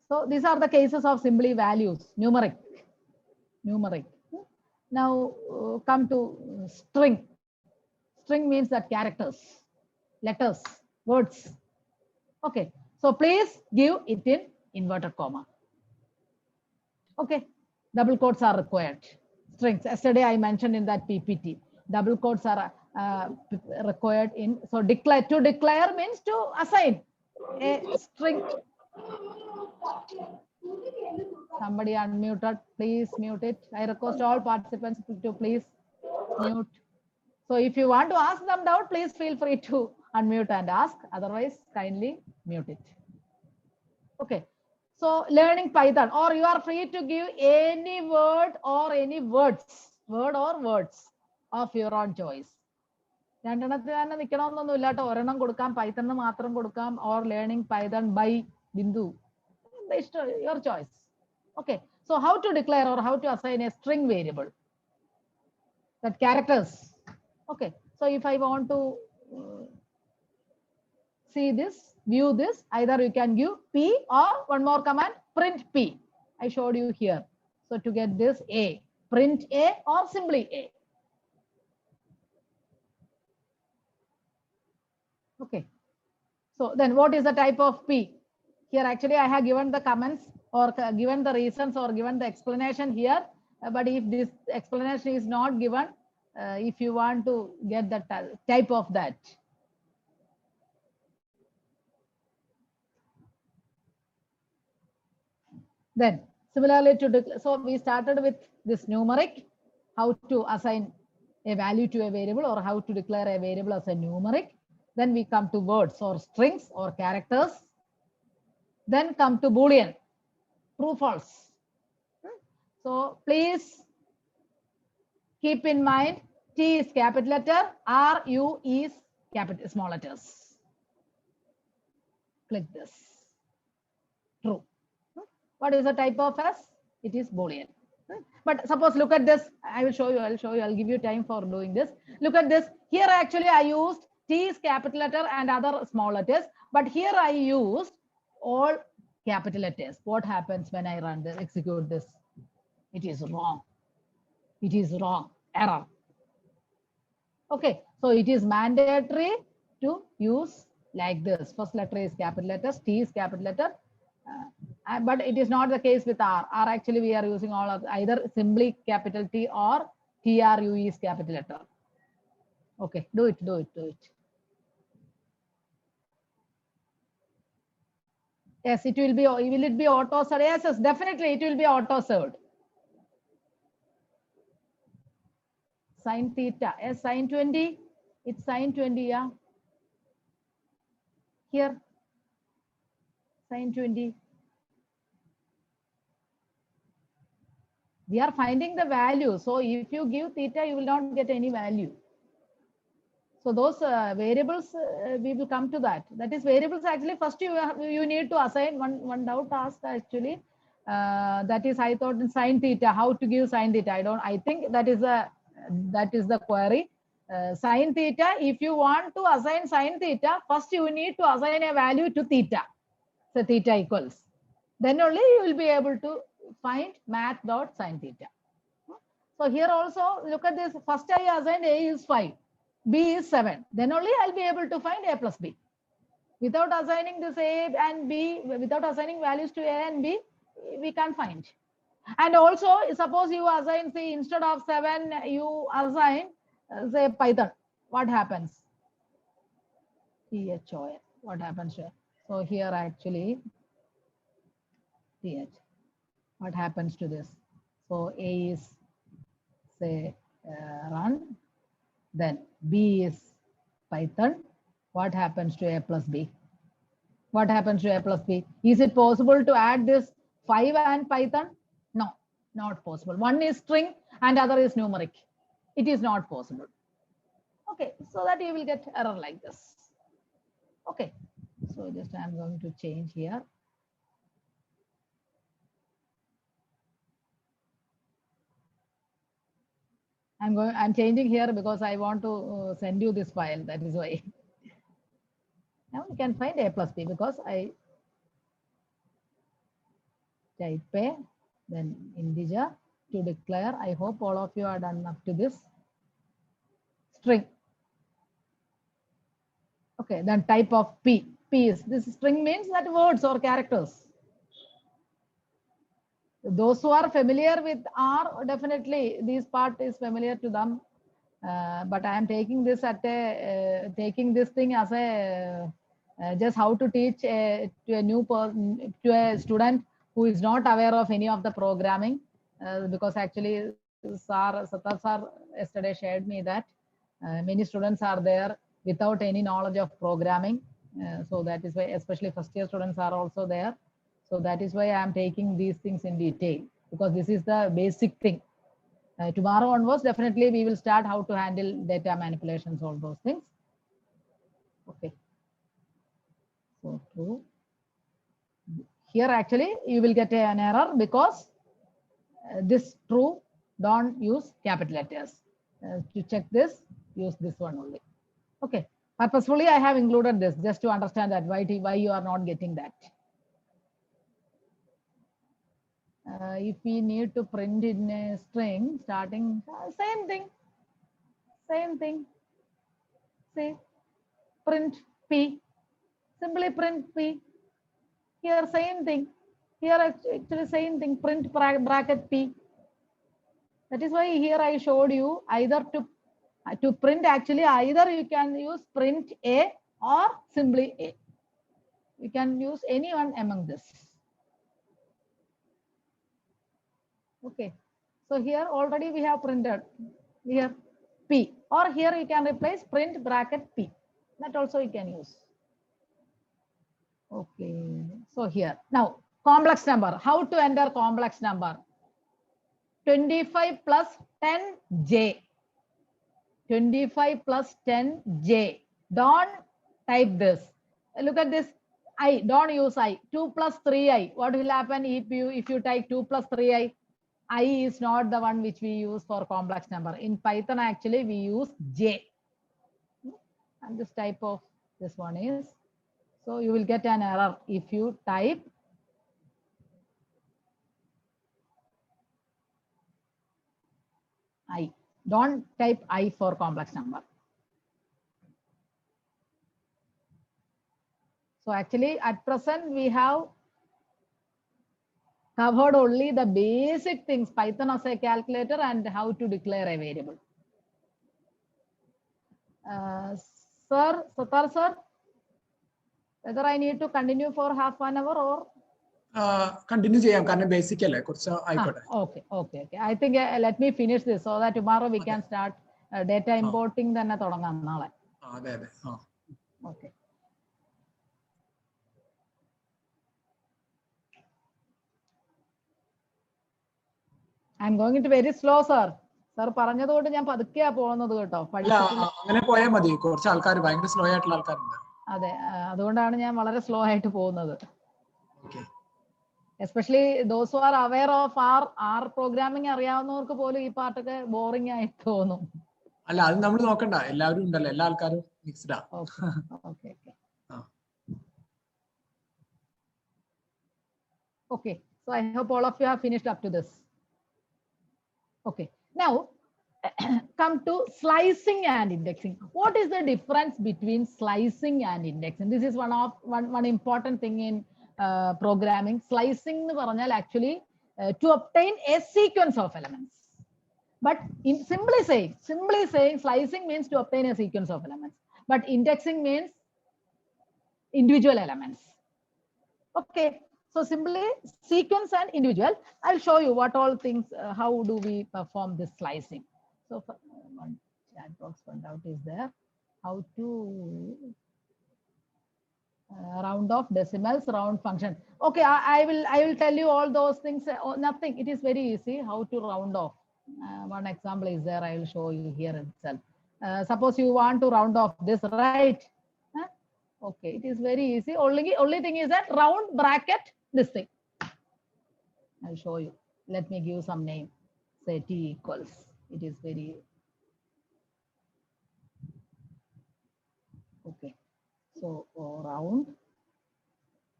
So these are the cases of simply values, numeric. Now come to string. String means that characters, letters, words. Okay, so please give it in inverted comma. Okay, double quotes are required. Strings. Yesterday I mentioned in that PPT, double quotes are required in. So declare, to declare means to assign a string. Somebody unmuted, please mute it. I request all participants to please mute. So if you want to ask them doubt, please feel free to unmute and ask. Otherwise, kindly mute it. Okay. So learning Python, or you are free to give any word or any words, word or words of your own choice. രണ്ടെണ്ണത്തിൽ തന്നെ നിൽക്കണമെന്നൊന്നും ഇല്ല കേട്ടോ. ഒരെണ്ണം കൊടുക്കാം, പൈത്തണിന് മാത്രം കൊടുക്കാം, or learning Python by Bindu. Your choice. Okay. So how to declare or how to assign a string variable? That characters. Okay. So if I want to see this, view this, either you can give P or one more command, print P. I showed you here. So to get this A, print A or simply A. Okay. So then what is the type of P? Here actually I have given the comments or given the reasons or given the explanation here. But if this explanation is not given, if you want to get the type of that. Then similarly so we started with this numeric, how to assign a value to a variable or how to declare a variable as a numeric. Then we come to words or strings or characters. Then come to Boolean, true, false. So please keep in mind, T is capital letter, R, U is capital small letters. Click this. True. What is the type of S? It is Boolean. But suppose look at this. I will show you. I'll give you time for doing this. Look at this. Here actually I used T is capital letter and other small letters. But here I used all capital letters. What happens when I run this, execute this? It is wrong. It is wrong. Error. Okay. So it is mandatory to use like this. First letter is capital letters. T is capital letter. But it is not the case with R. R actually we are using all of either simply capital T or TRU is capital letter. Okay, do it. Yes, it will be. Will it be auto served? Yes, definitely it will be auto served. Sin theta. Yes, sin 20. It's sin 20. Yeah. Here. Sin 20. We are finding the value. So if you give theta, you will not get any value. So those variables, we will come to that. That is variables actually first you need to assign one doubt asked actually. That is I thought in sin theta, how to give sin theta. I think that is the query. Sin theta, if you want to assign sin theta, first you need to assign a value to theta. So theta equals. Then only you will be able to find math.sin theta. So here also, look at this. First I assigned A is 5, B is 7. Then only I'll be able to find A plus B. Without assigning this A and B, without assigning values to A and B, we can't find. And also, suppose you assign, say, instead of 7, you assign, say, Python. What happens? THON. What happens here? So here actually TH. What happens to this? So A is say run, then B is Python. What happens to A plus B? What happens to A plus B? Is it possible to add this 5 and Python? No, not possible. One is string and other is numeric. It is not possible. Okay, so that you will get error like this. Okay, so just I'm going to change here. I'm changing here because I want to send you this file. That is why. Now you can find A plus B because I type A, then integer to declare. I hope all of you are done up to this. String. Okay, then type of P. P is, this string means that words or characters. Those who are familiar with R, definitely this part is familiar to them. But I am taking this at a taking this thing as a just how to teach to a new person, to a student who is not aware of any of the programming, because actually Satar sir yesterday shared me that many students are there without any knowledge of programming. So that is why, especially first year students are also there. So that is why I am taking these things in detail, because this is the basic thing. Tomorrow onwards, definitely we will start how to handle data manipulations, all those things. Okay. So true. Here actually you will get an error because this true, don't use capital letters. To check this, use this one only. Okay. Purposefully I have included this just to understand that why you are not getting that. If we need to print in a string starting, same thing. See, print P, simply print P. Here same thing. Here actually same thing, print bracket P. That is why here I showed you either to print, actually either you can use print A or simply A. You can use any one among this. Okay, so here already we have printed here P, or here you can replace print bracket P. That also you can use. Okay, so here now complex number. How to enter complex number? 25 plus 10J. 25 plus 10J. Don't type this. Look at this. I, don't use I. 2 plus 3I. What will happen if you type 2 plus 3I? I is not the one which we use for complex number. In Python, actually, we use J. And this type of this one is. So you will get an error if you type I. Don't type I for complex number. So actually, at present, we have covered only the basic things, Python as a calculator and how to declare a variable. Sir, Satar sir, whether I need to continue for half an hour or continue ചെയ്യാം കാരണം basic അല്ലേ കുറച്ച് ആയിക്കോട്ടെ. Okay. I think let me finish this so that tomorrow we can start data importing തന്നെ തുടങ്ങാം നാളെ. അതെ. Okay. I'm going to very slow, sir. Sir പറഞ്ഞതുകൊണ്ട് ഞാൻ പതുക്കെയാ പോകുന്നത് കേട്ടോ. അങ്ങനെ പോയാൽ മതി. കുറച്ച് ആൾക്കാർ ഭയങ്കര സ്ലോ ആയിട്ടുള്ള ആൾക്കാരുണ്ട്. അതെ, അതുകൊണ്ടാണ് ഞാൻ വളരെ സ്ലോ ആയിട്ട് പോകുന്നത്. Okay. Especially those who are aware of R programming അറിയാവുന്നവർക്ക് പോലും ഈ പാട്ടൊക്കെ ബോറിംഗ് ആയി തോന്നും. അല്ല, അത് നമ്മൾ നോക്കണ്ട, എല്ലാവരും ഉണ്ടല്ലോ, എല്ലാ ആൾക്കാരും മിക്സ്ഡാ. Okay, so I hope all of you have finished up to this. Okay, now come to slicing and indexing. What is the difference between slicing and indexing? This is one important thing in programming. Slicing nu paranjal actually to obtain a sequence of elements. But in simply saying slicing means to obtain a sequence of elements. But indexing means individual elements. Okay, so simply sequence and individual. I'll show you what all things, how do we perform this slicing. So for, one chat box one doubt is there, how to round off decimals, round function. Okay, I will tell you all those things. Nothing, it is very easy how to round off. One example is there, I will show you here itself. Suppose you want to round off this, right? Okay, it is very easy. Only thing is that round bracket this thing. I'll show you. Let me give some name. Say t equals. It is very okay. So round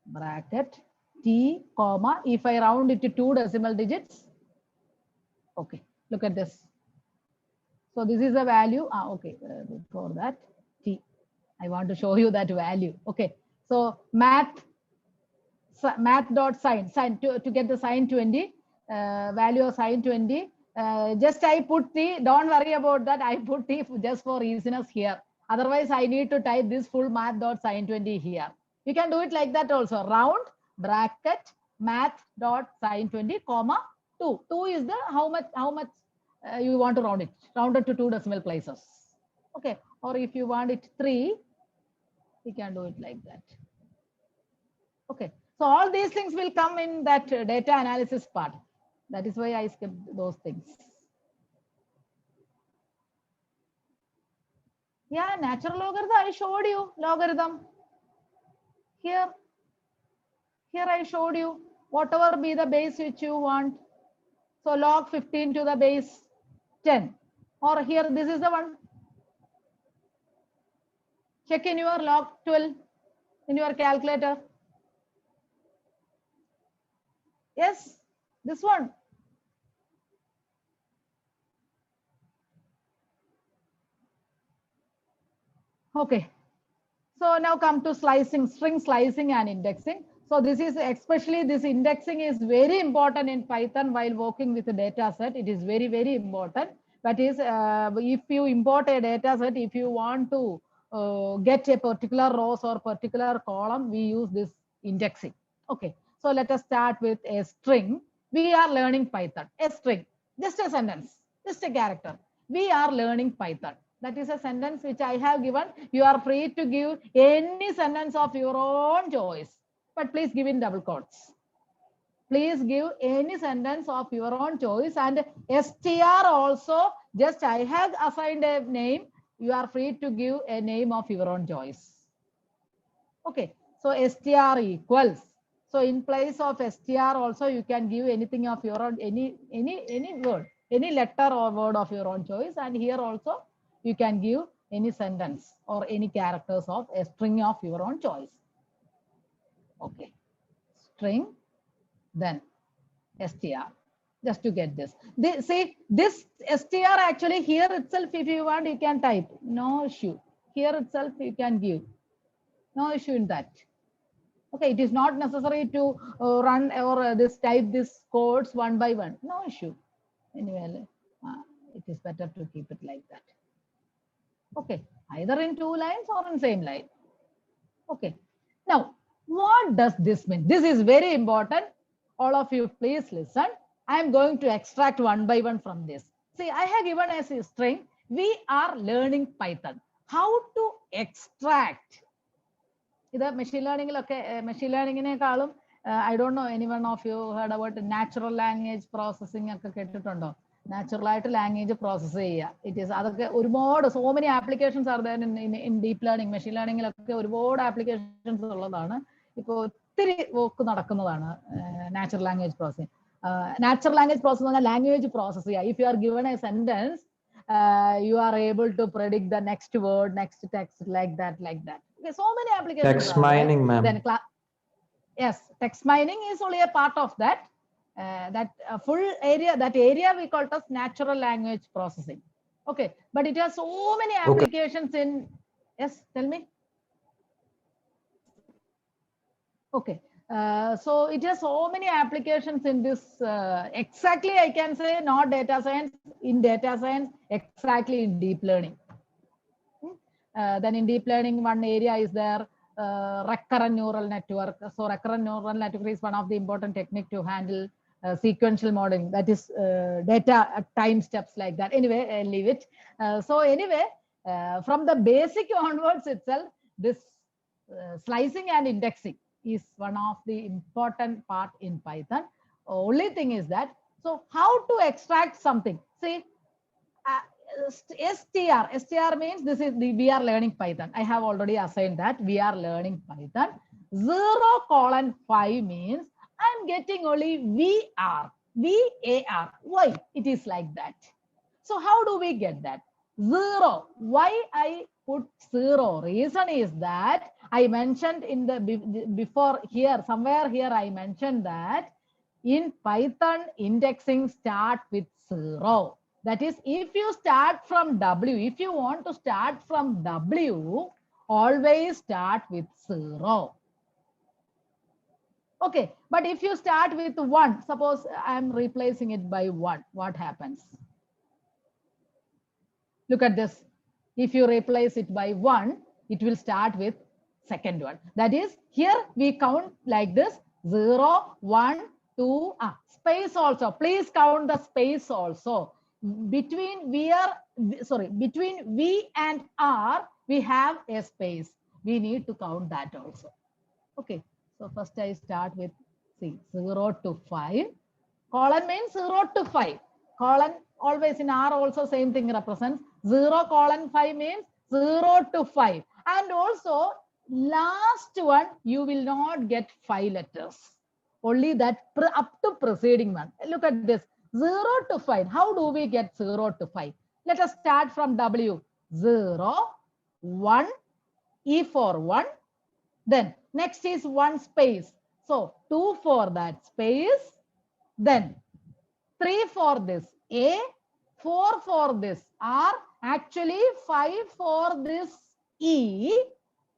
bracket t comma. If I round it to 2 decimal digits. Okay, look at this. So this is the value. Okay, before that t. I want to show you that value. Okay, so math dot sign to get the sign 20, value of sign 20. Just I put t. Don't worry about that. I put t just for easiness here. Otherwise, I need to type this full math dot sign 20 here. You can do it like that also. Round bracket math dot sign 20 comma 2. 2 is the how much you want to round it. Round it to 2 decimal places. Okay, or if you want it 3. We can do it like that. Okay, so all these things will come in that data analysis part. That is why I skipped those things. Yeah, natural logarithm, I showed you logarithm. Here I showed you whatever be the base which you want. So log 15 to the base 10. Or here, this is the one. Check in your log 12 in your calculator. Yes, this one. Okay. So now come to slicing, string slicing and indexing. So this is especially this indexing is very important in Python while working with a data set. It is very, very important. That is, if you import a data set, if you want to get a particular rows or particular column, we use this indexing. Okay. So let us start with a string. We are learning Python. A string, just a sentence, just a character. We are learning Python. That is a sentence which I have given. You are free to give any sentence of your own choice, but please give in double quotes. Please give any sentence of your own choice, and str also, just I have assigned a name. You are free to give a name of your own choice. Okay, so str equals. So in place of str also you can give anything of your own, any word, any letter or word of your own choice, and here also you can give any sentence or any characters of a string of your own choice. Okay, string, then str, just to get this. See, this str actually here itself, if you want, you can type, no issue. Here itself you can give, no issue in that. Okay, it is not necessary to run or this type this codes one by one, no issue. Anyway, it is better to keep it like that. Okay, either in 2 lines or in same line. Okay, now what does this mean? This is very important. All of you please listen. I am going to extract one by one from this. See, I have given as a string, we are learning Python. How to extract? This machine learning, I don't know anyone of you heard about natural language processing. Natural language processing. It is so many applications are there in deep learning, machine learning. Applications natural language processing. Natural language processing, language processing. If you are given a sentence, you are able to predict the next word, next text, like that. Okay, so many applications. Text mining, ma'am. Yes, text mining is only a part of that. Full area, that area we call it as natural language processing. Okay, but it has so many applications in. Yes, tell me. Okay, so it has so many applications in this. Exactly, I can say not data science, in data science, exactly in deep learning. Then in deep learning, one area is there. recurrent neural network. So recurrent neural network is one of the important technique to handle sequential modeling, that is data at time steps like that. Anyway, I'll leave it. So anyway, from the basic onwards itself, this slicing and indexing is one of the important part in Python. Only thing is that, so how to extract something? See, str means this is the, we are learning Python. I have already assigned that we are learning Python. 0:5 means I'm getting only var. Why it is like that? So how do we get that? 0. Why I put 0? Reason is that I mentioned in the before here, somewhere here I mentioned that in Python indexing start with 0. That is, if you start from W, if you want to start from W, always start with 0. Okay, but if you start with 1, suppose I'm replacing it by 1, what happens? Look at this. If you replace it by 1, it will start with second one. That is, here we count like this: 0, 1, 2, space also. Please count the space also. Between between V and R, we have a space. We need to count that also. Okay, so first I start with, see, 0 to 5. Colon means 0 to 5. Colon always in R also same thing represents. 0:5 means 0 to 5. And also last one, you will not get 5 letters. Only that up to preceding one. Look at this. 0 to 5. How do we get 0 to 5? Let us start from W. 0, 1, E for 1. Then next is 1 space. So 2 for that space. Then 3 for this A, 4 for this R, actually 5 for this E.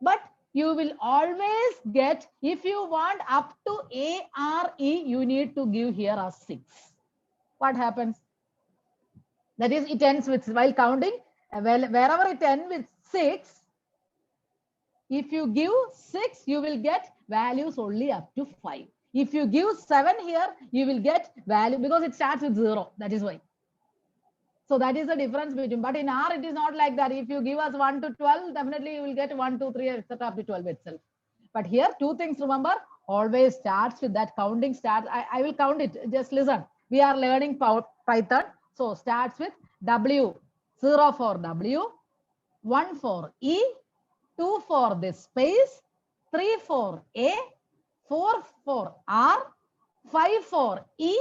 But you will always get, if you want up to ARE, you need to give here a 6. What happens? That is, it ends with, while counting, wherever it ends with 6, if you give 6, you will get values only up to 5. If you give 7 here, you will get value because it starts with 0. That is why. So that is the difference between, but in R, it is not like that. If you give us 1 to 12, definitely you will get 1, 2, 3, etc. up to 12 itself. But here, 2 things, remember, always starts with that counting start. I will count it. Just listen. We are learning Python. So starts with W, 0 for W, 1 for E, 2 for this space, 3 for A, 4 for R, 5 for E,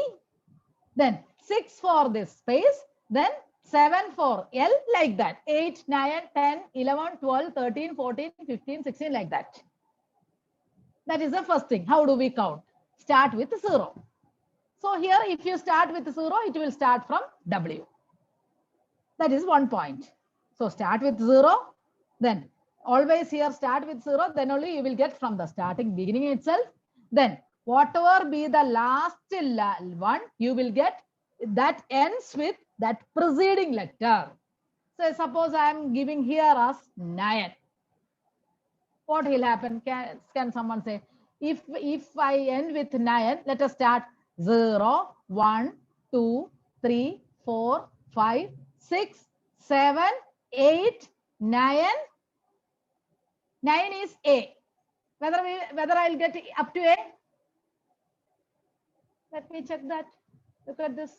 then 6 for this space, then 7 for L, like that. 8, 9, 10, 11, 12, 13, 14, 15, 16, like that. That is the first thing. How do we count? Start with 0. So here, if you start with 0, it will start from W. That is 1 point. So start with 0, then always here start with 0, then only you will get from the starting beginning itself. Then whatever be the last one, you will get that ends with that preceding letter. So suppose I am giving here as 9. What will happen? Can someone say, if I end with 9, let us start 0, 1, 2, 3, 4, 5, 6, 7, 8, 9. 9 is A. Whether I'll get up to A? Let me check that. Look at this.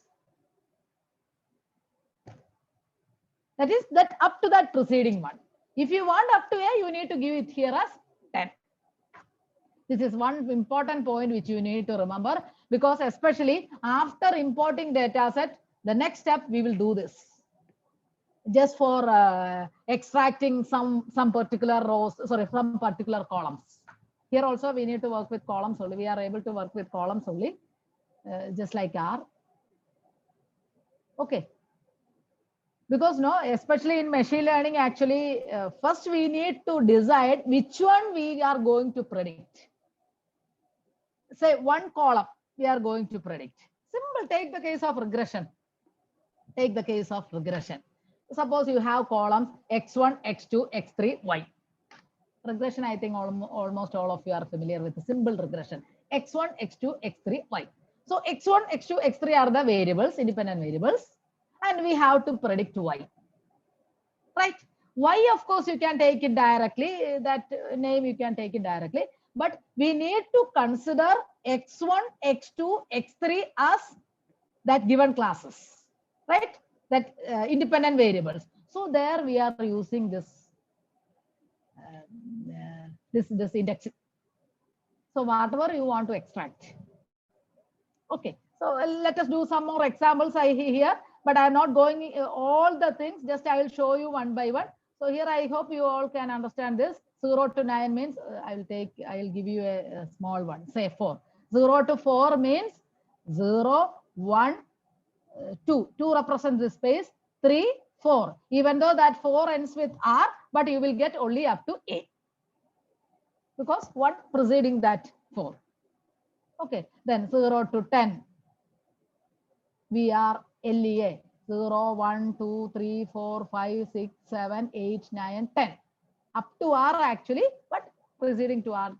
That is that up to that preceding one. If you want up to A, you need to give it here as 10. This is one important point which you need to remember, because especially after importing data set, the next step we will do this. Just for extracting some particular rows, sorry, from particular columns. Here also we need to work with columns only. We are able to work with columns only, just like R. Okay. Because no, especially in machine learning, actually, first we need to decide which one we are going to predict. Say one column we are going to predict. Simple. Take the case of regression. Take the case of regression. Suppose you have columns x1, x2, x3, y. Regression, I think almost all of you are familiar with the simple regression. X1, X2, X3, Y. So X1, X2, X3 are the variables, independent variables, and we have to predict Y. Right? Y, of course, you can take it directly. That name you can take it directly. But we need to consider X1, X2, X3 as that given classes, right? That independent variables. So there we are using this this index. So whatever you want to extract. Okay, so let us do some more examples here, but I'm not going all the things, just I will show you one by one. So here I hope you all can understand this. 0 to 9 means I will give you a small one, say 4. 0 to 4 means 0, 1, 2. 2 represents the space, 3, 4. Even though that 4 ends with R, but you will get only up to A. Because 1 preceding that 4. Okay, then 0 to 10. We are LEA. 0, 1, 2, 3, 4, 5, 6, 7, 8, 9, 10. Up to R actually, but preceding to R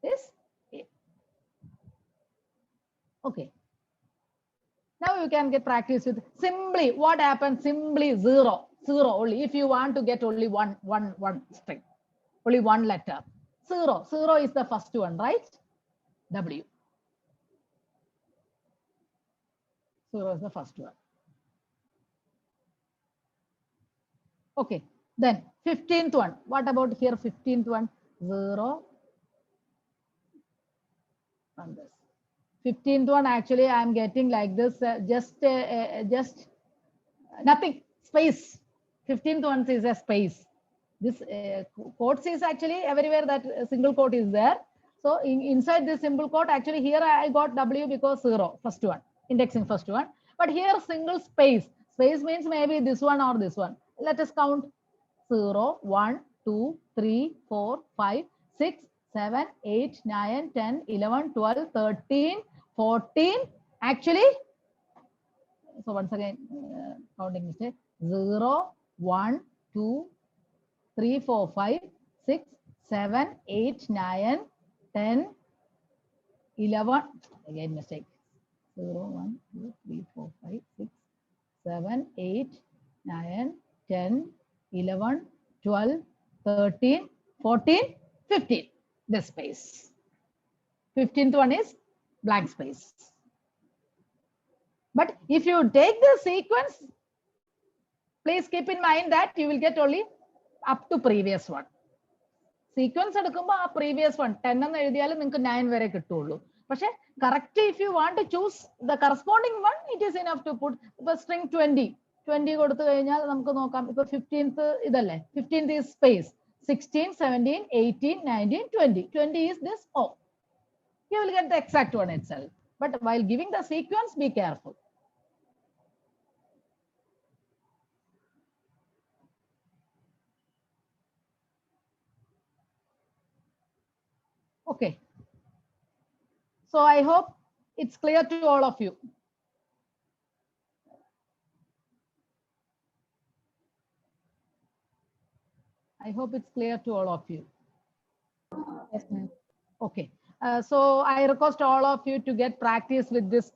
is A. Okay. Now you can get practice with simply what happens, simply 0. 0 only. If you want to get only one string, only one letter. 0. 0 is the first one, right? W. 0 is the first one. Okay. Then 15th one. What about here? 15th one. 0. And this. 15th one actually I am getting like this. Just nothing. Space. 15th one is a space. This quotes is actually everywhere that single quote is there. So inside this simple quote, actually here I got W because 0, first one, indexing first one. But here single space. Space means maybe this one or this one. Let us count 0, 1, 2, 3, 4, 5, 6, 7, 8, 9, 10, 11, 12, 13, 14. Actually, so once again, counting mistake. 0, 1, 2, 3, 4, 5, 6, 7, 8, 9, 10, 11. Again mistake. 0, 1, 2, 3, 4, 5, 6, 7, 8, 9, 10, 11, 12, 13, 14, 15. This space. 15th one is blank space. But if you take the sequence, please keep in mind that you will get only up to previous one. Sequence എടുക്കുമ്പോൾ ആ previous one 10 എന്ന് എഴുതിയാലും നിങ്ങൾക്ക് 9 വരെ കിട്ടുള്ളൂ. പക്ഷെ correct if you want to choose the corresponding one, it is enough to put ഇപ്പൊ string 20 കൊടുത്തു കഴിഞ്ഞാൽ നമുക്ക് നോക്കാം. ഇപ്പൊ 15th ഇതല്ലേ, 15th is space, 16, 17, 18, 19, 20. 20 is this O. You will get the exact one itself. But while giving the sequence, be careful. Okay. So I hope it's clear to all of you. I hope it's clear to all of you. Yes, ma'am. Okay. So I request all of you to get practice with this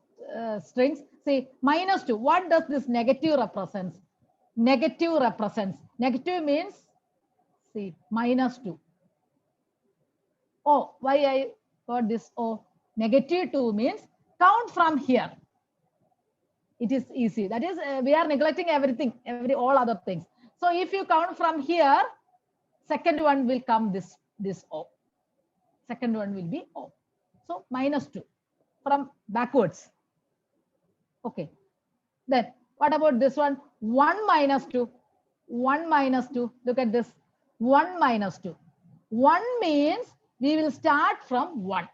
strings. See, -2. What does this negative represents? Negative represents. Negative means, see, -2. Oh, why I got this O? -2 means count from here. It is easy. That is, we are neglecting everything, all other things. So if you count from here, second one will come this O. Second one will be O. So -2 from backwards. Okay. Then what about this one? 1 minus 2. 1 minus 2. Look at this. 1 minus 2. 1 means we will start from 1.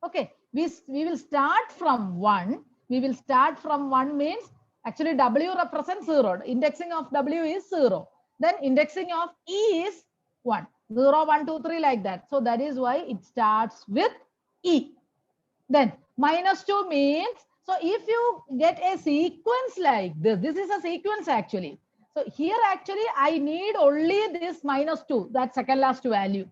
Okay. We will start from 1. We will start from 1 means actually W represents 0. Indexing of W is 0. Then indexing of E is 1. 0, 1, 2, 3 like that. So that is why it starts with E. Then -2 means, so if you get a sequence like this, this is a sequence actually. So here actually I need only this -2, that second last value.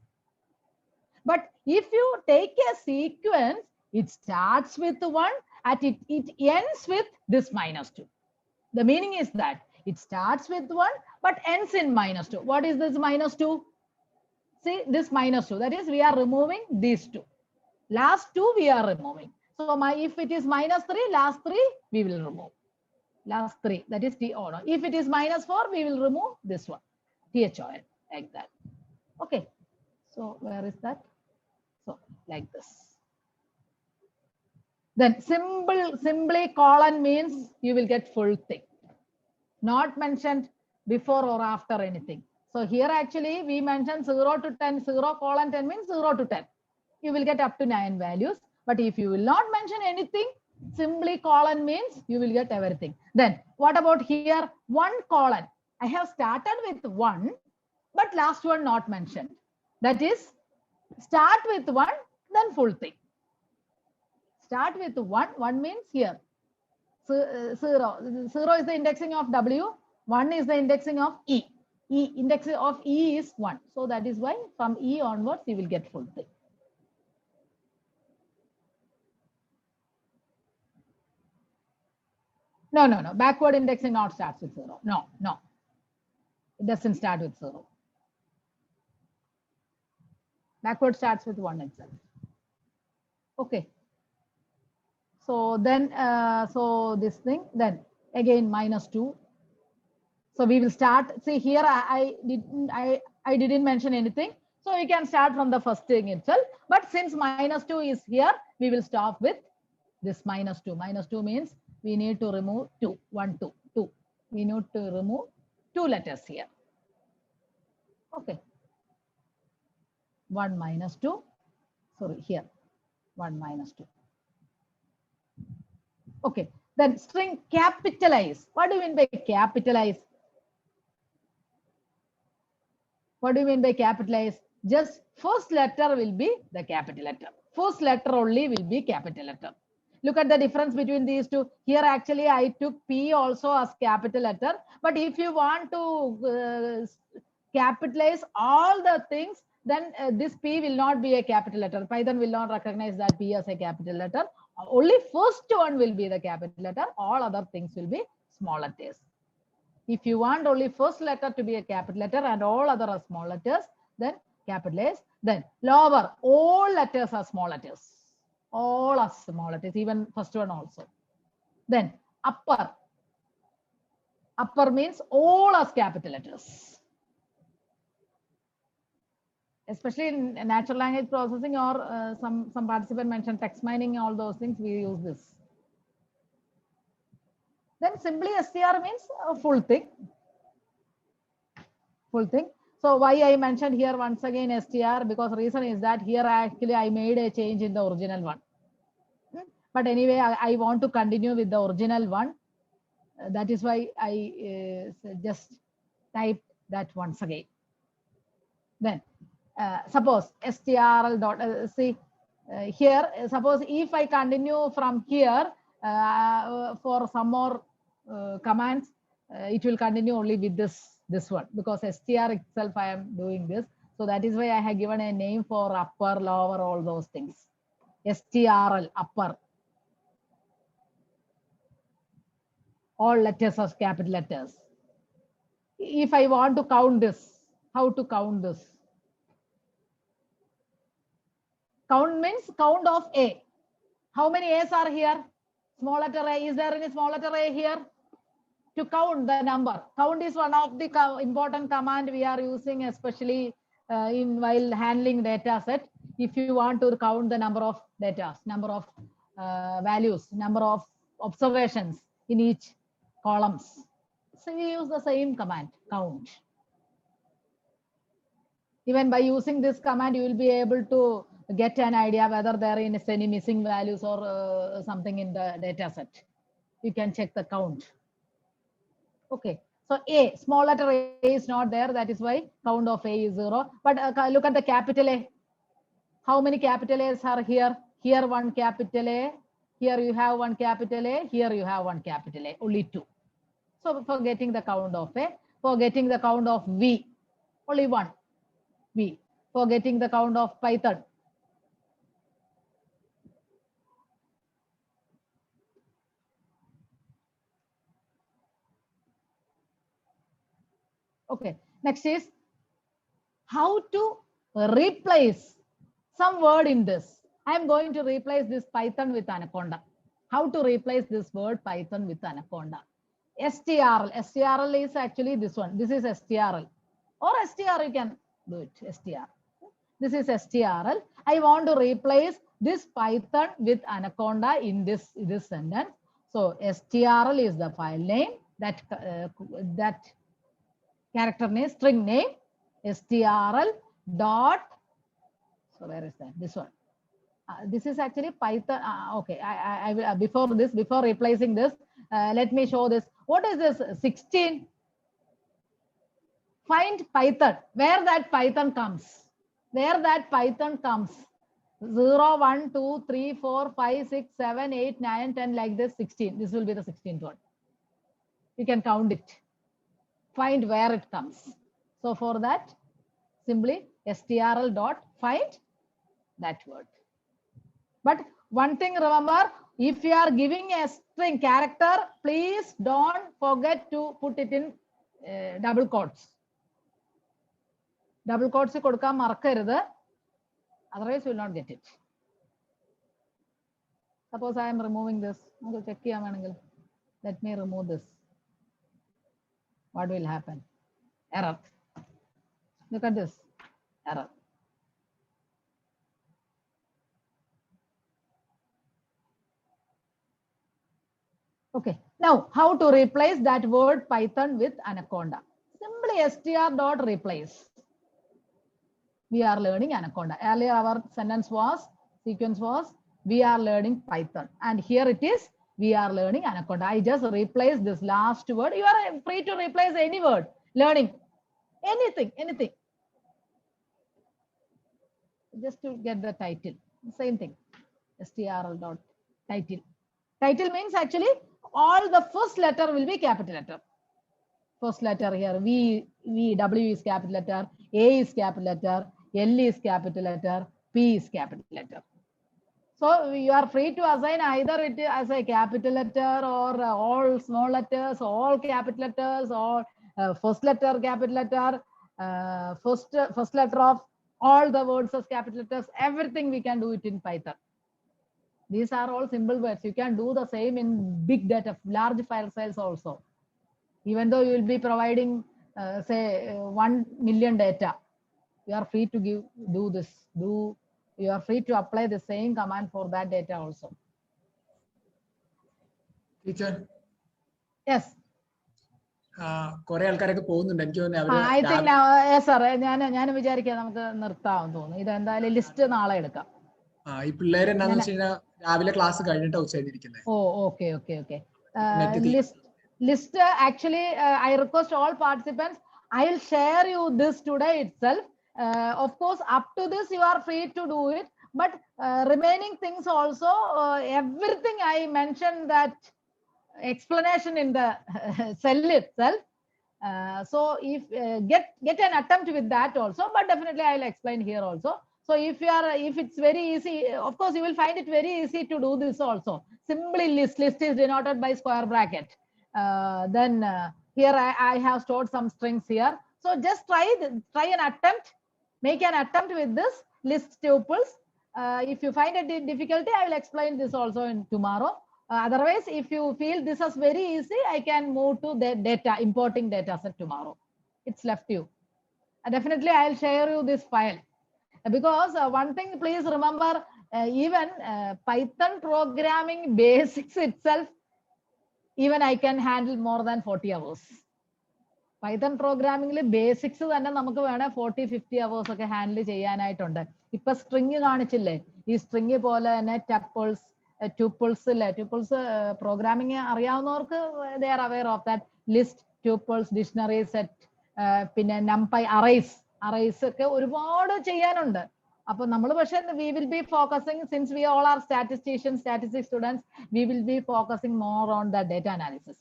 But if you take a sequence, it starts with 1 and it ends with this -2. The meaning is that it starts with 1 but ends in -2. What is this -2? See, this -2, that is we are removing these two. Last two we are removing. So if it is -3, last 3 we will remove. Last 3, that is TON. If it is -4, we will remove this one, THON, like that. Okay, so where is that? So like this. Then simply colon means you will get full thing, not mentioned before or after anything. So here actually we mentioned 0 to 10, 0 colon 10 means 0 to 10. You will get up to 9 values. But if you will not mention anything, simply colon means you will get everything. Then what about here? 1 colon. I have started with 1, but last one not mentioned. That is, start with 1, then full thing. Start with 1. 1 means here. 0. 0 is the indexing of W. 1 is the indexing of E. Indexing of E is 1. So that is why from E onwards you will get full thing. No. Backward indexing not starts with 0. No. It doesn't start with 0. Backward starts with 1 itself. Okay. So then, so this thing, then again -2. So we will start. See here, I didn't mention anything. So we can start from the first thing itself. But since -2 is here, we will stop with this -2. -2 means we need to remove 2. 1, 2, 2. We need to remove 2 letters here. Okay. 1 -2. Sorry, here. 1 -2. Okay. Then string capitalize. What do you mean by capitalize? What do you mean by capitalize? Just first letter will be the capital letter. First letter only will be capital letter. Look at the difference between these two. Here actually I took P also as capital letter. But if you want to capitalize all the things, then this P will not be a capital letter. Python will not recognize that P as a capital letter. Only first one will be the capital letter. All other things will be small letters. If you want only first letter to be a capital letter and all other are small letters, then capitalize. Then lower, all letters are small letters. All are small letters, even first one also. Then upper. Upper means all are capital letters. Especially in natural language processing or some participant mentioned text mining, all those things, we use this. Then simply str means a full thing. Full thing. So why I mentioned here once again str, because reason is that here actually I made a change in the original one. But anyway, I want to continue with the original one. That is why I just typed that once again. Then suppose strl dot see here. Suppose if I continue from here for some more commands, it will continue only with this one, because str itself I am doing this. So that is why I have given a name for upper, lower, all those things. strl, upper. All letters are capital letters. If I want to count this, how to count this? Count means count of A. How many A's are here? Small letter A. Is there any small letter A here? To count the number. Count is one of the important command we are using, especially while handling data set. If you want to count the number of data, number of values, number of observations in each columns. So we use the same command, count. Even by using this command, you will be able to get an idea whether there is any missing values or something in the data set. You can check the count. Okay, so A, small letter A is not there. That is why count of A is 0. But look at the capital A. How many capital A's are here? Here one capital A. Here you have one capital A. Here you have one capital A. Only 2. So for getting the count of A. for getting the count of V? Only one. V. For getting the count of Python. Okay. Next is how to replace some word in this. I am going to replace this Python with Anaconda. How to replace this word Python with Anaconda? STRL. STRL is actually this one. This is STRL. Or STR, you can do it. STR. This is STRL. I want to replace this Python with Anaconda in this sentence. So STRL is the file name. That character name, string name, STRL dot. So where is that? This one. This is actually Python. Okay, I will before replacing this, let me show this. What is this 16? Find Python, where that Python comes. Where that Python comes. 0, 1, 2, 3, 4, 5, 6, 7, 8, 9, 10, like this, 16. This will be the 16th one. You can count it. Find where it comes. So for that, simply strl dot find that word. But one thing remember, if you are giving a string character, please don't forget to put it in double quotes. Double quotes kodukkan marakkarudhu, otherwise you will not get it. Suppose I am removing this. Check cheyan venengil. Let me remove this. What will happen? Error. Look at this. Error. Okay. Now, how to replace that word Python with Anaconda? Simply str dot replace. We are learning Anaconda. Earlier our sequence was we are learning Python, and here it is we are learning Anaconda. I just replaced this last word. You are free to replace any word. Learning anything. Just to get the title. Same thing. strl dot title. Title means actually all the first letter will be capital letter. First letter here, V, W is capital letter, A is capital letter, L is capital letter, P is capital letter. So you are free to assign either it as a capital letter or all small letters, all capital letters, or first letter capital letter, first letter of all the words as capital letters. Everything we can do it in Python. These are all simple words. You can do the same in big data, large file size also. Even though you will be providing, say, 1 million data, you are free to do this. You are free to apply the same command for that data also. Teacher. Yes. I think now, yes, sir. ഞാൻ വിചാരിക്കാം നമുക്ക് നിർത്താമെന്ന് തോന്നുന്നു. ഇതെന്തായാലും list നാളെ എടുക്കാം. രാവിലെ class കഴിഞ്ഞിട്ടാ ഉച്ചയായിരിക്കുന്നത്. ഓ okay. List actually I request all participants, I will share you this today itself. Of course, up to this you are free to do it, but remaining things also, everything I mentioned that explanation in the cell itself. So if get an attempt with that also, but definitely I will explain here also. So if it's very easy, of course you will find it very easy to do this also. Simply list is denoted by square bracket. Then here I have stored some strings here. So just try an attempt, make an attempt with this list tuples. If you find a difficulty, I will explain this also in tomorrow. Otherwise, if you feel this is very easy, I can move to the data, importing data set tomorrow. It's left to you. Definitely I will share you this file. Because one thing, please remember, even Python programming basics itself, even I can handle more than 40 hours. Python programming basics തന്നെ നമുക്ക് വേണേ 40-50 hours ഒക്കെ handle ചെയ്യാനായിട്ടുണ്ട്. ഇപ്പൊ string കാണിച്ചില്ലേ, ഈ string പോലെ തന്നെ tuples programming അറിയാവുന്നവർക്ക് they are aware of that. List, tuples, dictionary set, പിന്നെ numpy, arrays ഒക്കെ ഒരുപാട് ചെയ്യാനുണ്ട്. അപ്പോൾ നമ്മൾ പക്ഷേ we will be focusing, since we all are statistics students, we will be focusing more on the data analysis.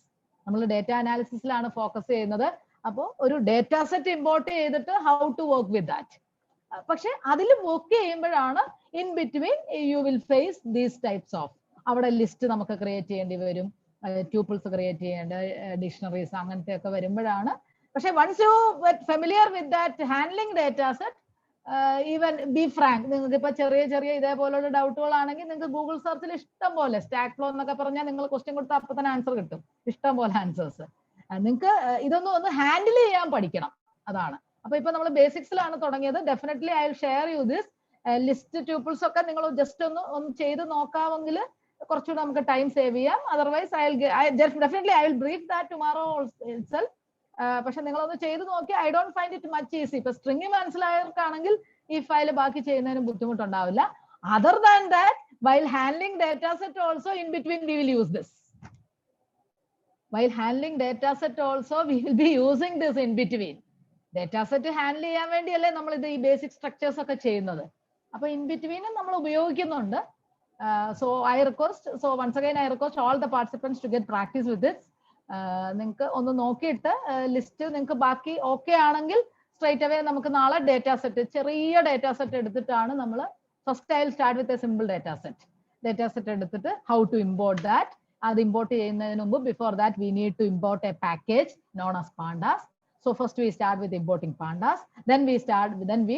നമ്മൾ data അനാലിസിസിലാണ് focus ചെയ്യുന്നത്. അപ്പോൾ ഒരു ഡേറ്റ സെറ്റ് ഇമ്പോർട്ട് ചെയ്തിട്ട് how to work with that. പക്ഷെ അതിൽ വർക്ക് ചെയ്യുമ്പോഴാണ് in between you will face these types of, അവിടെ ലിസ്റ്റ് നമുക്ക് ക്രിയേറ്റ് ചെയ്യേണ്ടി വരും, ട്യൂപ്പിൾസ് ക്രിയേറ്റ് ചെയ്യേണ്ട, ഡിക്ഷണറീസ് അങ്ങനത്തെ ഒക്കെ വരുമ്പോഴാണ്. പക്ഷെ once you familiar with that handling data set, even be frank, നിങ്ങൾക്ക് ഇപ്പൊ ചെറിയ ചെറിയ ഇതേപോലുള്ള ഡൗട്ടുകളാണെങ്കിൽ നിങ്ങൾക്ക് ഗൂഗിൾ സെർച്ചിൽ ഇഷ്ടം പോലെ സ്റ്റാക്ക് ഫ്ലോ എന്നൊക്കെ പറഞ്ഞാൽ നിങ്ങൾ ക്വസ്റ്റ്യൻ കൊടുത്താൽ അപ്പൊ തന്നെ ആൻസർ കിട്ടും, ഇഷ്ടം പോലെ ആൻസേഴ്സ്. നിങ്ങൾക്ക് ഇതൊന്നും ഒന്ന് ഹാൻഡിൽ ചെയ്യാൻ പഠിക്കണം, അതാണ്. അപ്പൊ ഇപ്പൊ നമ്മൾ ബേസിക്സിലാണ് തുടങ്ങിയത്. Definitely I will share you this list tuples ഒക്കെ നിങ്ങൾ ജസ്റ്റ് ഒന്ന് ചെയ്ത് നോക്കാമെങ്കിൽ കുറച്ചുകൂടെ നമുക്ക് ടൈം സേവ് ചെയ്യാം. Otherwise definitely I will brief that tomorrow itself. പക്ഷെ നിങ്ങളൊന്ന് ചെയ്ത് നോക്കി. I don't find it much easy. ഇപ്പൊ സ്ട്രിംഗ് മനസ്സിലായവർക്കാണെങ്കിൽ ഈ ഫയൽ ബാക്കി ചെയ്യുന്നതിന് ബുദ്ധിമുട്ടുണ്ടാവില്ല. Other than that, while handling data set also in between we will use this. While handling data set also we will be using this in between. Data set handle ചെയ്യാൻ വേണ്ടിയല്ലേ നമ്മൾ ഇത് ഈ ബേസിക് സ്ട്രക്ചേഴ്സ് ഒക്കെ ചെയ്യുന്നത്. അപ്പൊ in ബിറ്റ്വീനും നമ്മൾ ഉപയോഗിക്കുന്നുണ്ട്. So once again I request all the participants to get practice with this. നിങ്ങൾക്ക് ഒന്ന് നോക്കിയിട്ട് ലിസ്റ്റ് നിങ്ങൾക്ക് ബാക്കി ഓക്കെ ആണെങ്കിൽ സ്ട്രൈറ്റ് അവേ നമുക്ക് നാളെ ഡേറ്റ സെറ്റ്, ചെറിയ ഡേറ്റ സെറ്റ് എടുത്തിട്ടാണ് നമ്മൾ first I will start with a simple data set എടുത്തിട്ട് ഹൗ ടു ഇമ്പോർട്ട് ദാറ്റ്. അത് ഇമ്പോർട്ട് ചെയ്യുന്നതിന് മുമ്പ് before that we need to import a package known as pandas. So first we start with importing pandas, then we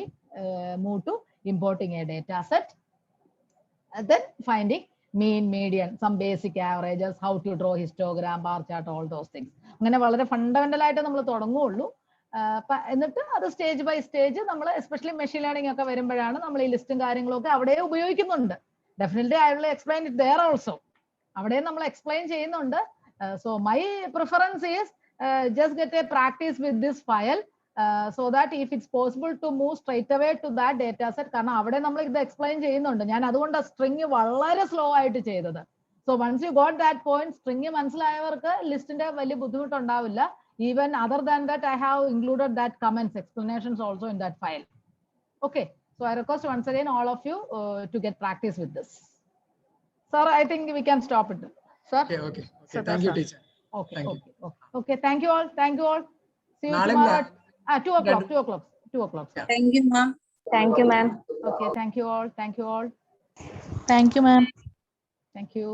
move to importing a data set, then finding mean, median, some basic averages, how to draw histogram, bar chart, all those things. അങ്ങനെ വളരെ fundamental ആയിട്ട് നമ്മൾ തുടങ്ങുള്ളൂ. എന്നിട്ട് അത് stage by stage നമ്മൾ especially machine learning ഒക്കെ വരുമ്പോഴാണ് നമ്മൾ ഈ ലിസ്റ്റും കാര്യങ്ങളും ഒക്കെ അവിടെ ഉപയോഗിക്കുന്നുണ്ട്. Definitely I will explain it there also. അവിടെ നമ്മൾ എക്സ്പ്ലെയിൻ ചെയ്യുന്നുണ്ട്. So my preference is just get a practice with this file so that if it's possible to move straight away to that data set. കാരണം അവിടെ നമ്മൾ ഇത് explain ചെയ്യുന്നുണ്ട്. ഞാൻ അതുകൊണ്ട് സ്ട്രിങ് വളരെ സ്ലോ ആയിട്ട് ചെയ്തത്. So once you got that point, string മനസ്സിലായവർക്ക് ലിസ്റ്റിന്റെ വലിയ ബുദ്ധിമുട്ടുണ്ടാവില്ല. Even other than that I have included that comments, explanations also in that file. Okay, so I request once again all of you to get practice with this. Sir, I think we can stop it. Sir? Okay. Thank you, teacher. Okay. Thank you all. See you tomorrow at 2 o'clock. Yeah. Thank you, ma'am. Thank you, ma'am. Okay, thank you all. Thank you, ma'am. Thank you.